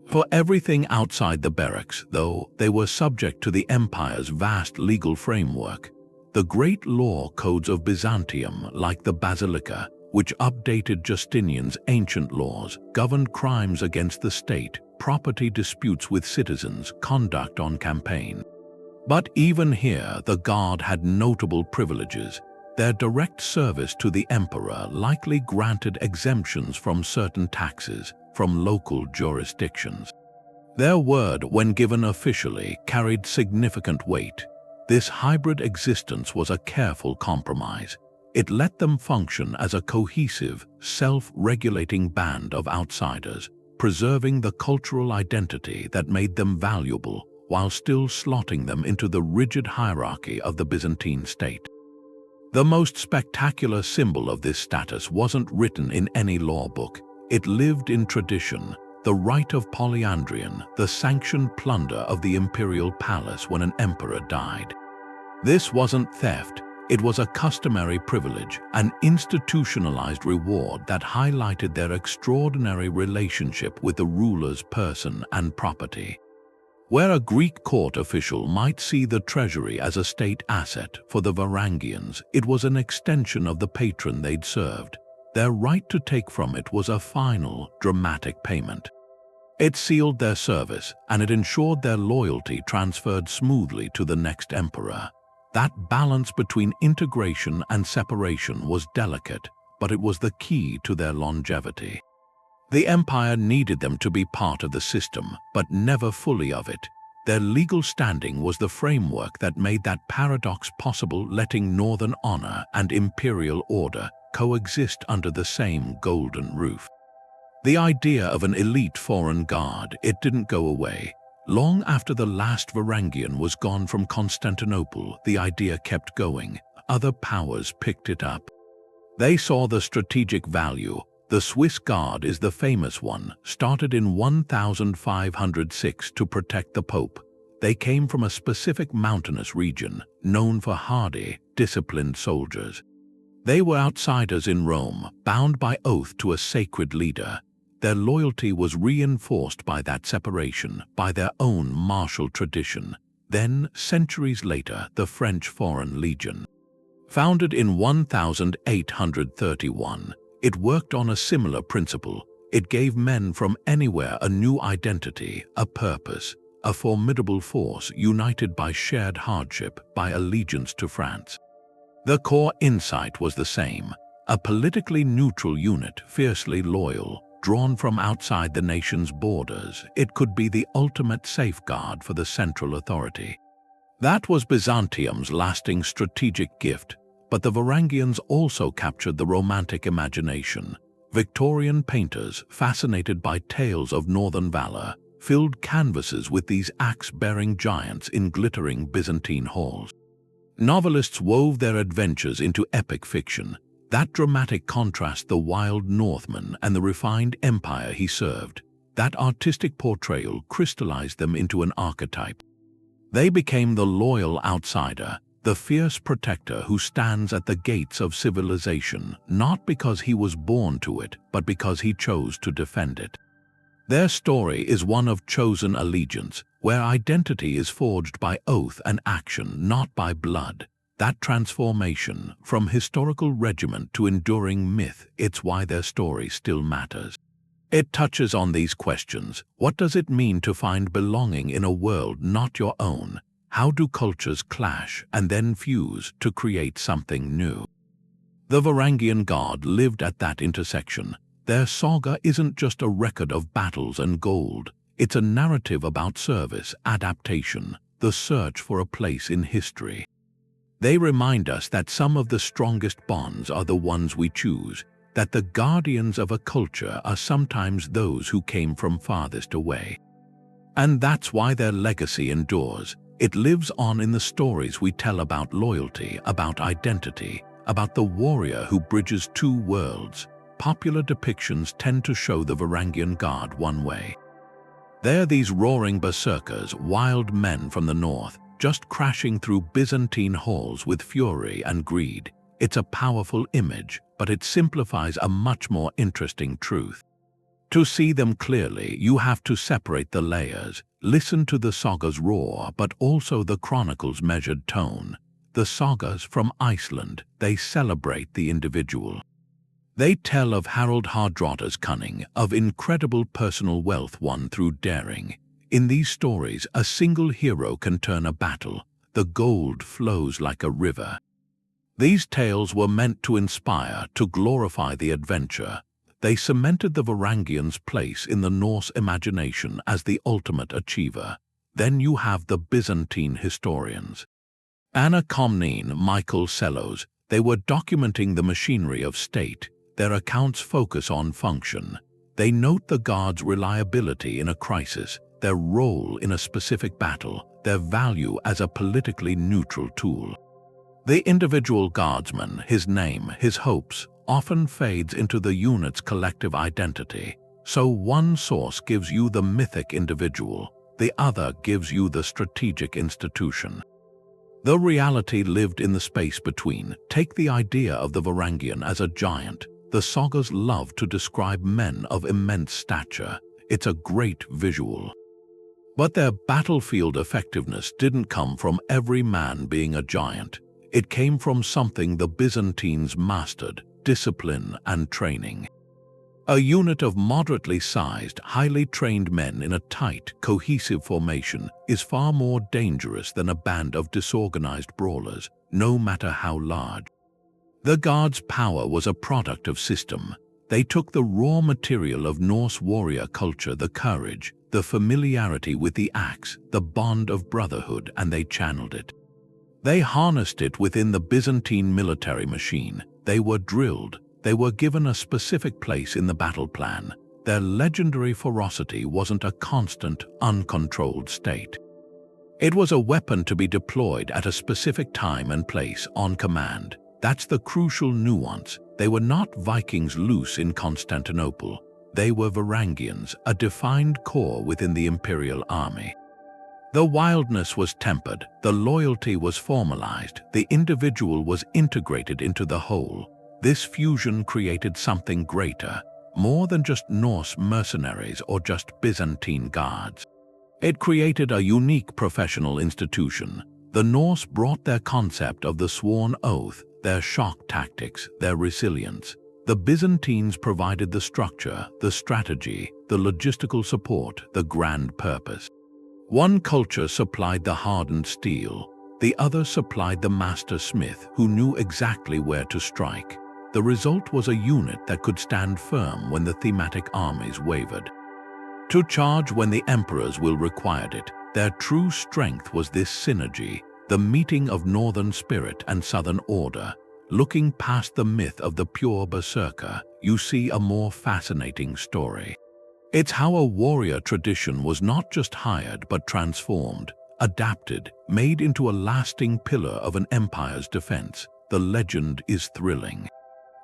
For everything outside the barracks, though, they were subject to the empire's vast legal framework. The great law codes of Byzantium, like the Basilica, which updated Justinian's ancient laws, governed crimes against the state, property disputes with citizens, conduct on campaign. But even here, the Guard had notable privileges. Their direct service to the emperor likely granted exemptions from certain taxes, from local jurisdictions. Their word, when given officially, carried significant weight. This hybrid existence was a careful compromise. It let them function as a cohesive, self-regulating band of outsiders, preserving the cultural identity that made them valuable while still slotting them into the rigid hierarchy of the Byzantine state. The most spectacular symbol of this status wasn't written in any law book. It lived in tradition, the right of polyandrion, the sanctioned plunder of the imperial palace when an emperor died. This wasn't theft. It was a customary privilege, an institutionalized reward that highlighted their extraordinary relationship with the ruler's person and property. Where a Greek court official might see the treasury as a state asset, for the Varangians, it was an extension of the patron they'd served. Their right to take from it was a final, dramatic payment. It sealed their service, and it ensured their loyalty transferred smoothly to the next emperor. That balance between integration and separation was delicate, but it was the key to their longevity. The empire needed them to be part of the system, but never fully of it. Their legal standing was the framework that made that paradox possible, letting northern honor and imperial order coexist under the same golden roof. The idea of an elite foreign guard, it didn't go away. Long after the last Varangian was gone from Constantinople, the idea kept going. Other powers picked it up. They saw the strategic value. The Swiss Guard is the famous one, started in 1506 to protect the Pope. They came from a specific mountainous region, known for hardy, disciplined soldiers. They were outsiders in Rome, bound by oath to a sacred leader. Their loyalty was reinforced by that separation, by their own martial tradition. Then, centuries later, the French Foreign Legion. Founded in 1831, it worked on a similar principle. It gave men from anywhere a new identity, a purpose, a formidable force united by shared hardship, by allegiance to France. The core insight was the same, a politically neutral unit, fiercely loyal, drawn from outside the nation's borders. It could be the ultimate safeguard for the central authority. That was Byzantium's lasting strategic gift, but the Varangians also captured the romantic imagination. Victorian painters, fascinated by tales of northern valor, filled canvases with these axe-bearing giants in glittering Byzantine halls. Novelists wove their adventures into epic fiction. That dramatic contrast the wild Northman and the refined empire he served. That artistic portrayal crystallized them into an archetype. They became the loyal outsider, the fierce protector who stands at the gates of civilization, not because he was born to it, but because he chose to defend it. Their story is one of chosen allegiance, where identity is forged by oath and action, not by blood. That transformation, from historical regiment to enduring myth, it's why their story still matters. It touches on these questions. What does it mean to find belonging in a world not your own? How do cultures clash and then fuse to create something new? The Varangian Guard lived at that intersection. Their saga isn't just a record of battles and gold. It's a narrative about service, adaptation, the search for a place in history. They remind us that some of the strongest bonds are the ones we choose, that the guardians of a culture are sometimes those who came from farthest away. And that's why their legacy endures. It lives on in the stories we tell about loyalty, about identity, about the warrior who bridges two worlds. Popular depictions tend to show the Varangian Guard one way. They're these roaring berserkers, wild men from the north, just crashing through Byzantine halls with fury and greed. It's a powerful image, but it simplifies a much more interesting truth. To see them clearly, you have to separate the layers, listen to the Sagas' roar, but also the Chronicles' measured tone. The Sagas from Iceland, they celebrate the individual. They tell of Harald Hardrada's cunning, of incredible personal wealth won through daring. In these stories, a single hero can turn a battle. The gold flows like a river. These tales were meant to inspire, to glorify the adventure. They cemented the Varangians' place in the Norse imagination as the ultimate achiever. Then you have the Byzantine historians. Anna Komnene, Michael Sellos, they were documenting the machinery of state. Their accounts focus on function. They note the guards' reliability in a crisis, their role in a specific battle, their value as a politically neutral tool. The individual guardsman, his name, his hopes, often fades into the unit's collective identity. So one source gives you the mythic individual, the other gives you the strategic institution. The reality lived in the space between. Take the idea of the Varangian as a giant. The Sagas love to describe men of immense stature. It's a great visual. But their battlefield effectiveness didn't come from every man being a giant. It came from something the Byzantines mastered: discipline and training. A unit of moderately sized, highly trained men in a tight, cohesive formation is far more dangerous than a band of disorganized brawlers, no matter how large. The Guard's power was a product of system. They took the raw material of Norse warrior culture, the courage, the familiarity with the axe, the bond of brotherhood, and they channeled it. They harnessed it within the Byzantine military machine. They were drilled. They were given a specific place in the battle plan. Their legendary ferocity wasn't a constant, uncontrolled state. It was a weapon to be deployed at a specific time and place on command. That's the crucial nuance. They were not Vikings loose in Constantinople. They were Varangians, a defined core within the imperial army. The wildness was tempered, the loyalty was formalized, the individual was integrated into the whole. This fusion created something greater, more than just Norse mercenaries or just Byzantine guards. It created a unique professional institution. The Norse brought their concept of the sworn oath, their shock tactics, their resilience. The Byzantines provided the structure, the strategy, the logistical support, the grand purpose. One culture supplied the hardened steel, the other supplied the master smith who knew exactly where to strike. The result was a unit that could stand firm when the thematic armies wavered. To charge when the emperor's will required it. Their true strength was this synergy, the meeting of northern spirit and southern order. Looking past the myth of the pure berserker, you see a more fascinating story. It's how a warrior tradition was not just hired but transformed, adapted, made into a lasting pillar of an empire's defense. The legend is thrilling.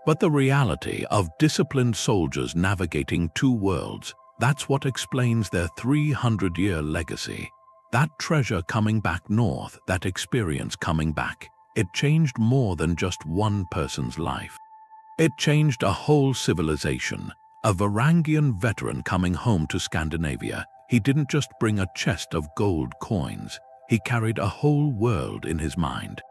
But the reality of disciplined soldiers navigating two worlds, that's what explains their 300-year legacy. That treasure coming back north, that experience coming back, it changed more than just one person's life. It changed a whole civilization. A Varangian veteran coming home to Scandinavia, he didn't just bring a chest of gold coins, he carried a whole world in his mind.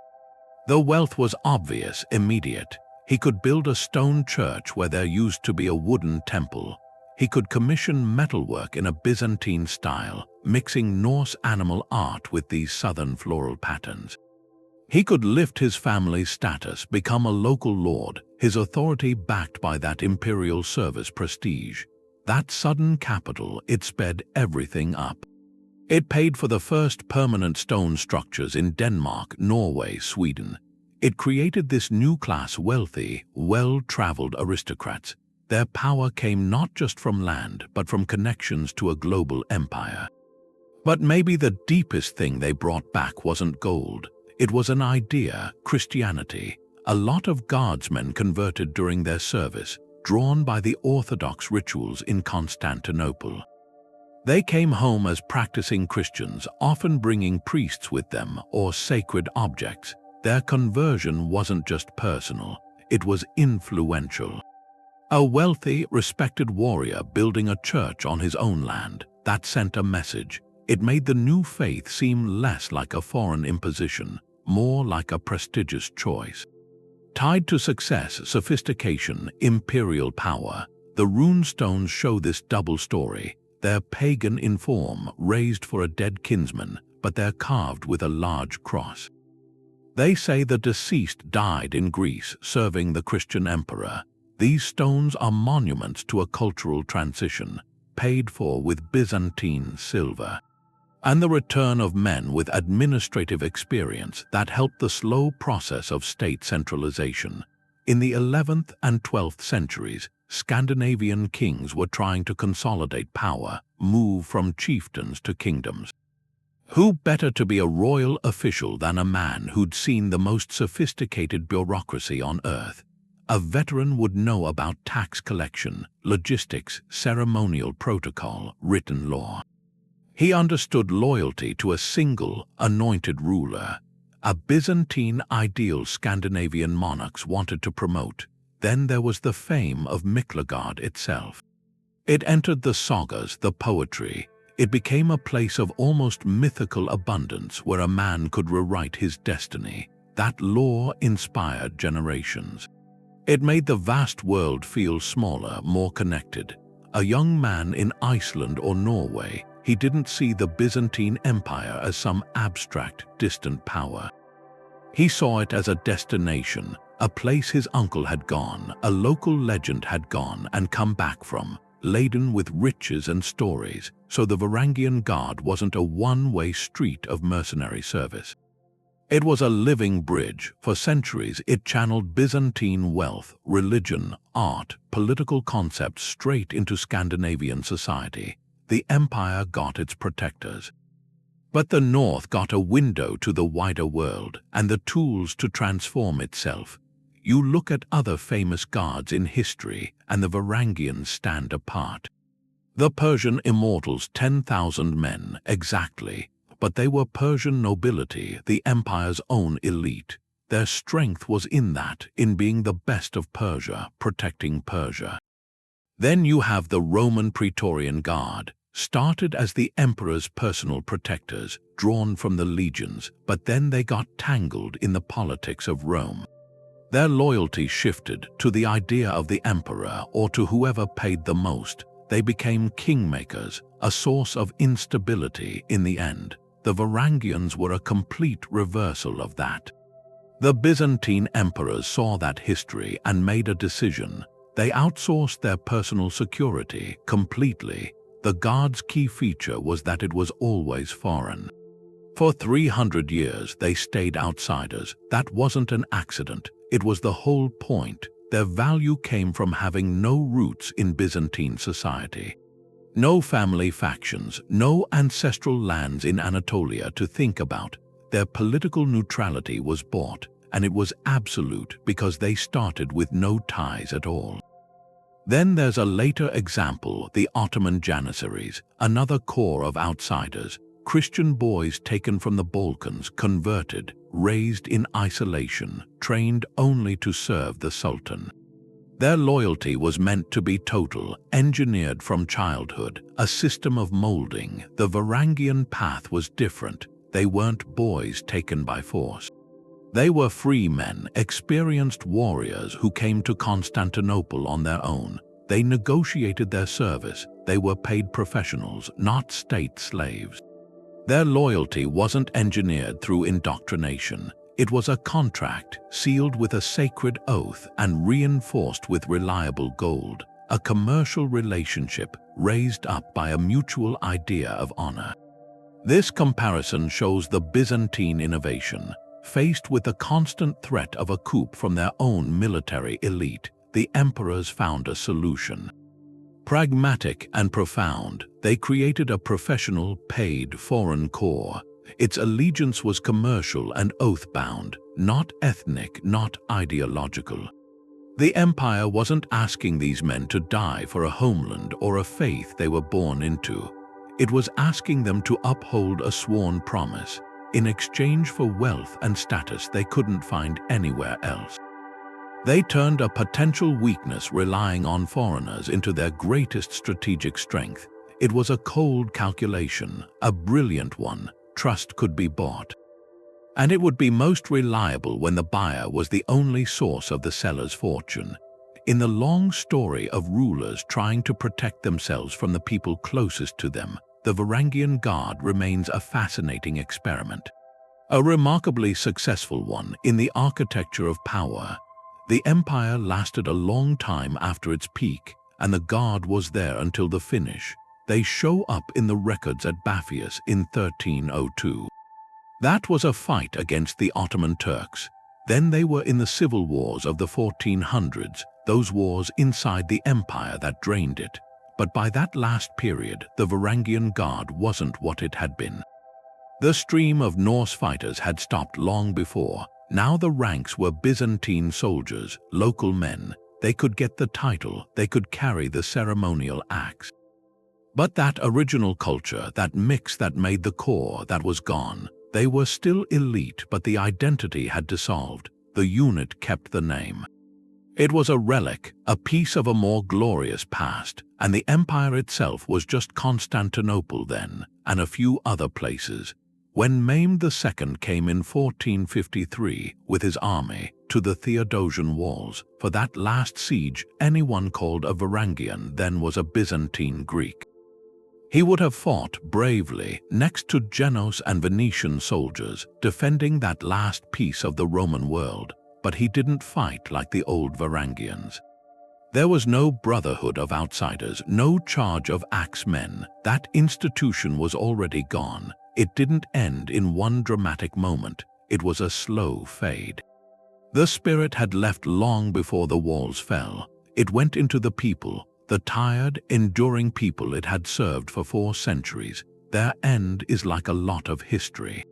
The wealth was obvious, immediate. He could build a stone church where there used to be a wooden temple. He could commission metalwork in a Byzantine style, mixing Norse animal art with these southern floral patterns. He could lift his family's status, become a local lord, his authority backed by that imperial service prestige. That sudden capital, it sped everything up. It paid for the first permanent stone structures in Denmark, Norway, Sweden. It created this new class wealthy, well-traveled aristocrats. Their power came not just from land, but from connections to a global empire. But maybe the deepest thing they brought back wasn't gold. It was an idea, Christianity. A lot of guardsmen converted during their service, drawn by the Orthodox rituals in Constantinople. They came home as practicing Christians, often bringing priests with them or sacred objects. Their conversion wasn't just personal, it was influential. A wealthy, respected warrior building a church on his own land, that sent a message. It made the new faith seem less like a foreign imposition, more like a prestigious choice. Tied to success, sophistication, imperial power, the Runestones show this double story. They're pagan in form, raised for a dead kinsman, but they're carved with a large cross. They say the deceased died in Greece, serving the Christian emperor. These stones are monuments to a cultural transition, paid for with Byzantine silver. And the return of men with administrative experience that helped the slow process of state centralization. In the 11th and 12th centuries, Scandinavian kings were trying to consolidate power, move from chieftains to kingdoms. Who better to be a royal official than a man who'd seen the most sophisticated bureaucracy on earth? A veteran would know about tax collection, logistics, ceremonial protocol, written law. He understood loyalty to a single, anointed ruler, a Byzantine ideal Scandinavian monarchs wanted to promote. Then there was the fame of Miklagard itself. It entered the sagas, the poetry. It became a place of almost mythical abundance where a man could rewrite his destiny. That lore inspired generations. It made the vast world feel smaller, more connected. A young man in Iceland or Norway, he didn't see the Byzantine Empire as some abstract, distant power. He saw it as a destination, a place his uncle had gone, a local legend had gone and come back from, laden with riches and stories, so the Varangian Guard wasn't a one-way street of mercenary service. It was a living bridge. For centuries, it channeled Byzantine wealth, religion, art, political concepts straight into Scandinavian society. The empire got its protectors. But the North got a window to the wider world and the tools to transform itself. You look at other famous guards in history and the Varangians stand apart. The Persian immortals, 10,000 men, exactly. But they were Persian nobility, the empire's own elite. Their strength was in that, in being the best of Persia, protecting Persia. Then you have the Roman Praetorian Guard, started as the emperor's personal protectors, drawn from the legions, but then they got tangled in the politics of Rome. Their loyalty shifted to the idea of the emperor or to whoever paid the most. They became kingmakers, a source of instability in the end. The Varangians were a complete reversal of that. The Byzantine emperors saw that history and made a decision. They outsourced their personal security completely. The Guard's key feature was that it was always foreign. For 300 years they stayed outsiders. That wasn't an accident. It was the whole point. Their value came from having no roots in Byzantine society. No family factions, no ancestral lands in Anatolia to think about. Their political neutrality was bought, and it was absolute because they started with no ties at all. Then there's a later example, the Ottoman Janissaries, another core of outsiders, Christian boys taken from the Balkans, converted, raised in isolation, trained only to serve the Sultan. Their loyalty was meant to be total, engineered from childhood, a system of molding. The Varangian path was different. They weren't boys taken by force. They were free men, experienced warriors who came to Constantinople on their own. They negotiated their service. They were paid professionals, not state slaves. Their loyalty wasn't engineered through indoctrination. It was a contract, sealed with a sacred oath and reinforced with reliable gold, a commercial relationship raised up by a mutual idea of honor. This comparison shows the Byzantine innovation. Faced with the constant threat of a coup from their own military elite, the emperors found a solution. Pragmatic and profound, they created a professional, paid foreign corps. Its allegiance was commercial and oath-bound, not ethnic, not ideological. The empire wasn't asking these men to die for a homeland or a faith they were born into. It was asking them to uphold a sworn promise, in exchange for wealth and status they couldn't find anywhere else. They turned a potential weakness relying on foreigners into their greatest strategic strength. It was a cold calculation, a brilliant one. Trust could be bought. And it would be most reliable when the buyer was the only source of the seller's fortune. In the long story of rulers trying to protect themselves from the people closest to them, the Varangian Guard remains a fascinating experiment. A remarkably successful one in the architecture of power. The empire lasted a long time after its peak, and the Guard was there until the finish. They show up in the records at Baphius in 1302. That was a fight against the Ottoman Turks. Then they were in the civil wars of the 1400s, those wars inside the empire that drained it. But by that last period, the Varangian Guard wasn't what it had been. The stream of Norse fighters had stopped long before. Now the ranks were Byzantine soldiers, local men. They could get the title, they could carry the ceremonial axe. But that original culture, that mix that made the core, that was gone. They were still elite, but the identity had dissolved. The unit kept the name. It was a relic, a piece of a more glorious past, and the empire itself was just Constantinople then, and a few other places. When Mehmed II came in 1453 with his army to the Theodosian walls, for that last siege, anyone called a Varangian then was a Byzantine Greek. He would have fought bravely next to Genoese and Venetian soldiers, defending that last piece of the Roman world, but he didn't fight like the old Varangians. There was no brotherhood of outsiders, no charge of axemen. That institution was already gone. It didn't end in one dramatic moment. It was a slow fade. The spirit had left long before the walls fell. It went into the people, the tired, enduring people it had served for 4 centuries. Their end is like a lot of history.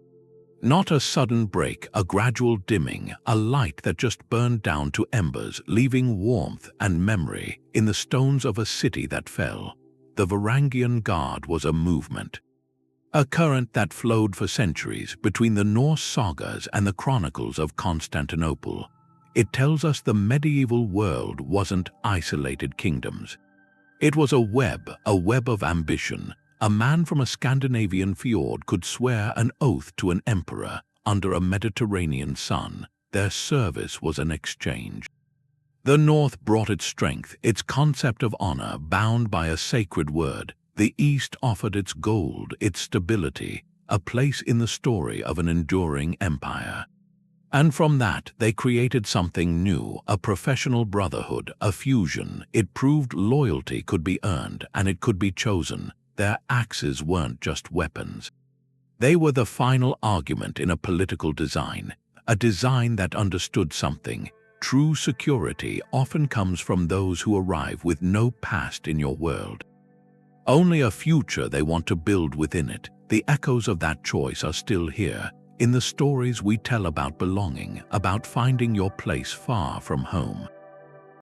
Not a sudden break, a gradual dimming, a light that just burned down to embers, leaving warmth and memory in the stones of a city that fell. The Varangian Guard was a movement. A current that flowed for centuries between the Norse Sagas and the Chronicles of Constantinople. It tells us the medieval world wasn't isolated kingdoms. It was a web of ambition. A man from a Scandinavian fjord could swear an oath to an emperor under a Mediterranean sun. Their service was an exchange. The North brought its strength, its concept of honor bound by a sacred word. The East offered its gold, its stability, a place in the story of an enduring empire. And from that, they created something new, a professional brotherhood, a fusion. It proved loyalty could be earned and it could be chosen. Their axes weren't just weapons. They were the final argument in a political design, a design that understood something. True security often comes from those who arrive with no past in your world. only a future they want to build within it. The echoes of that choice are still here, in the stories we tell about belonging, about finding your place far from home.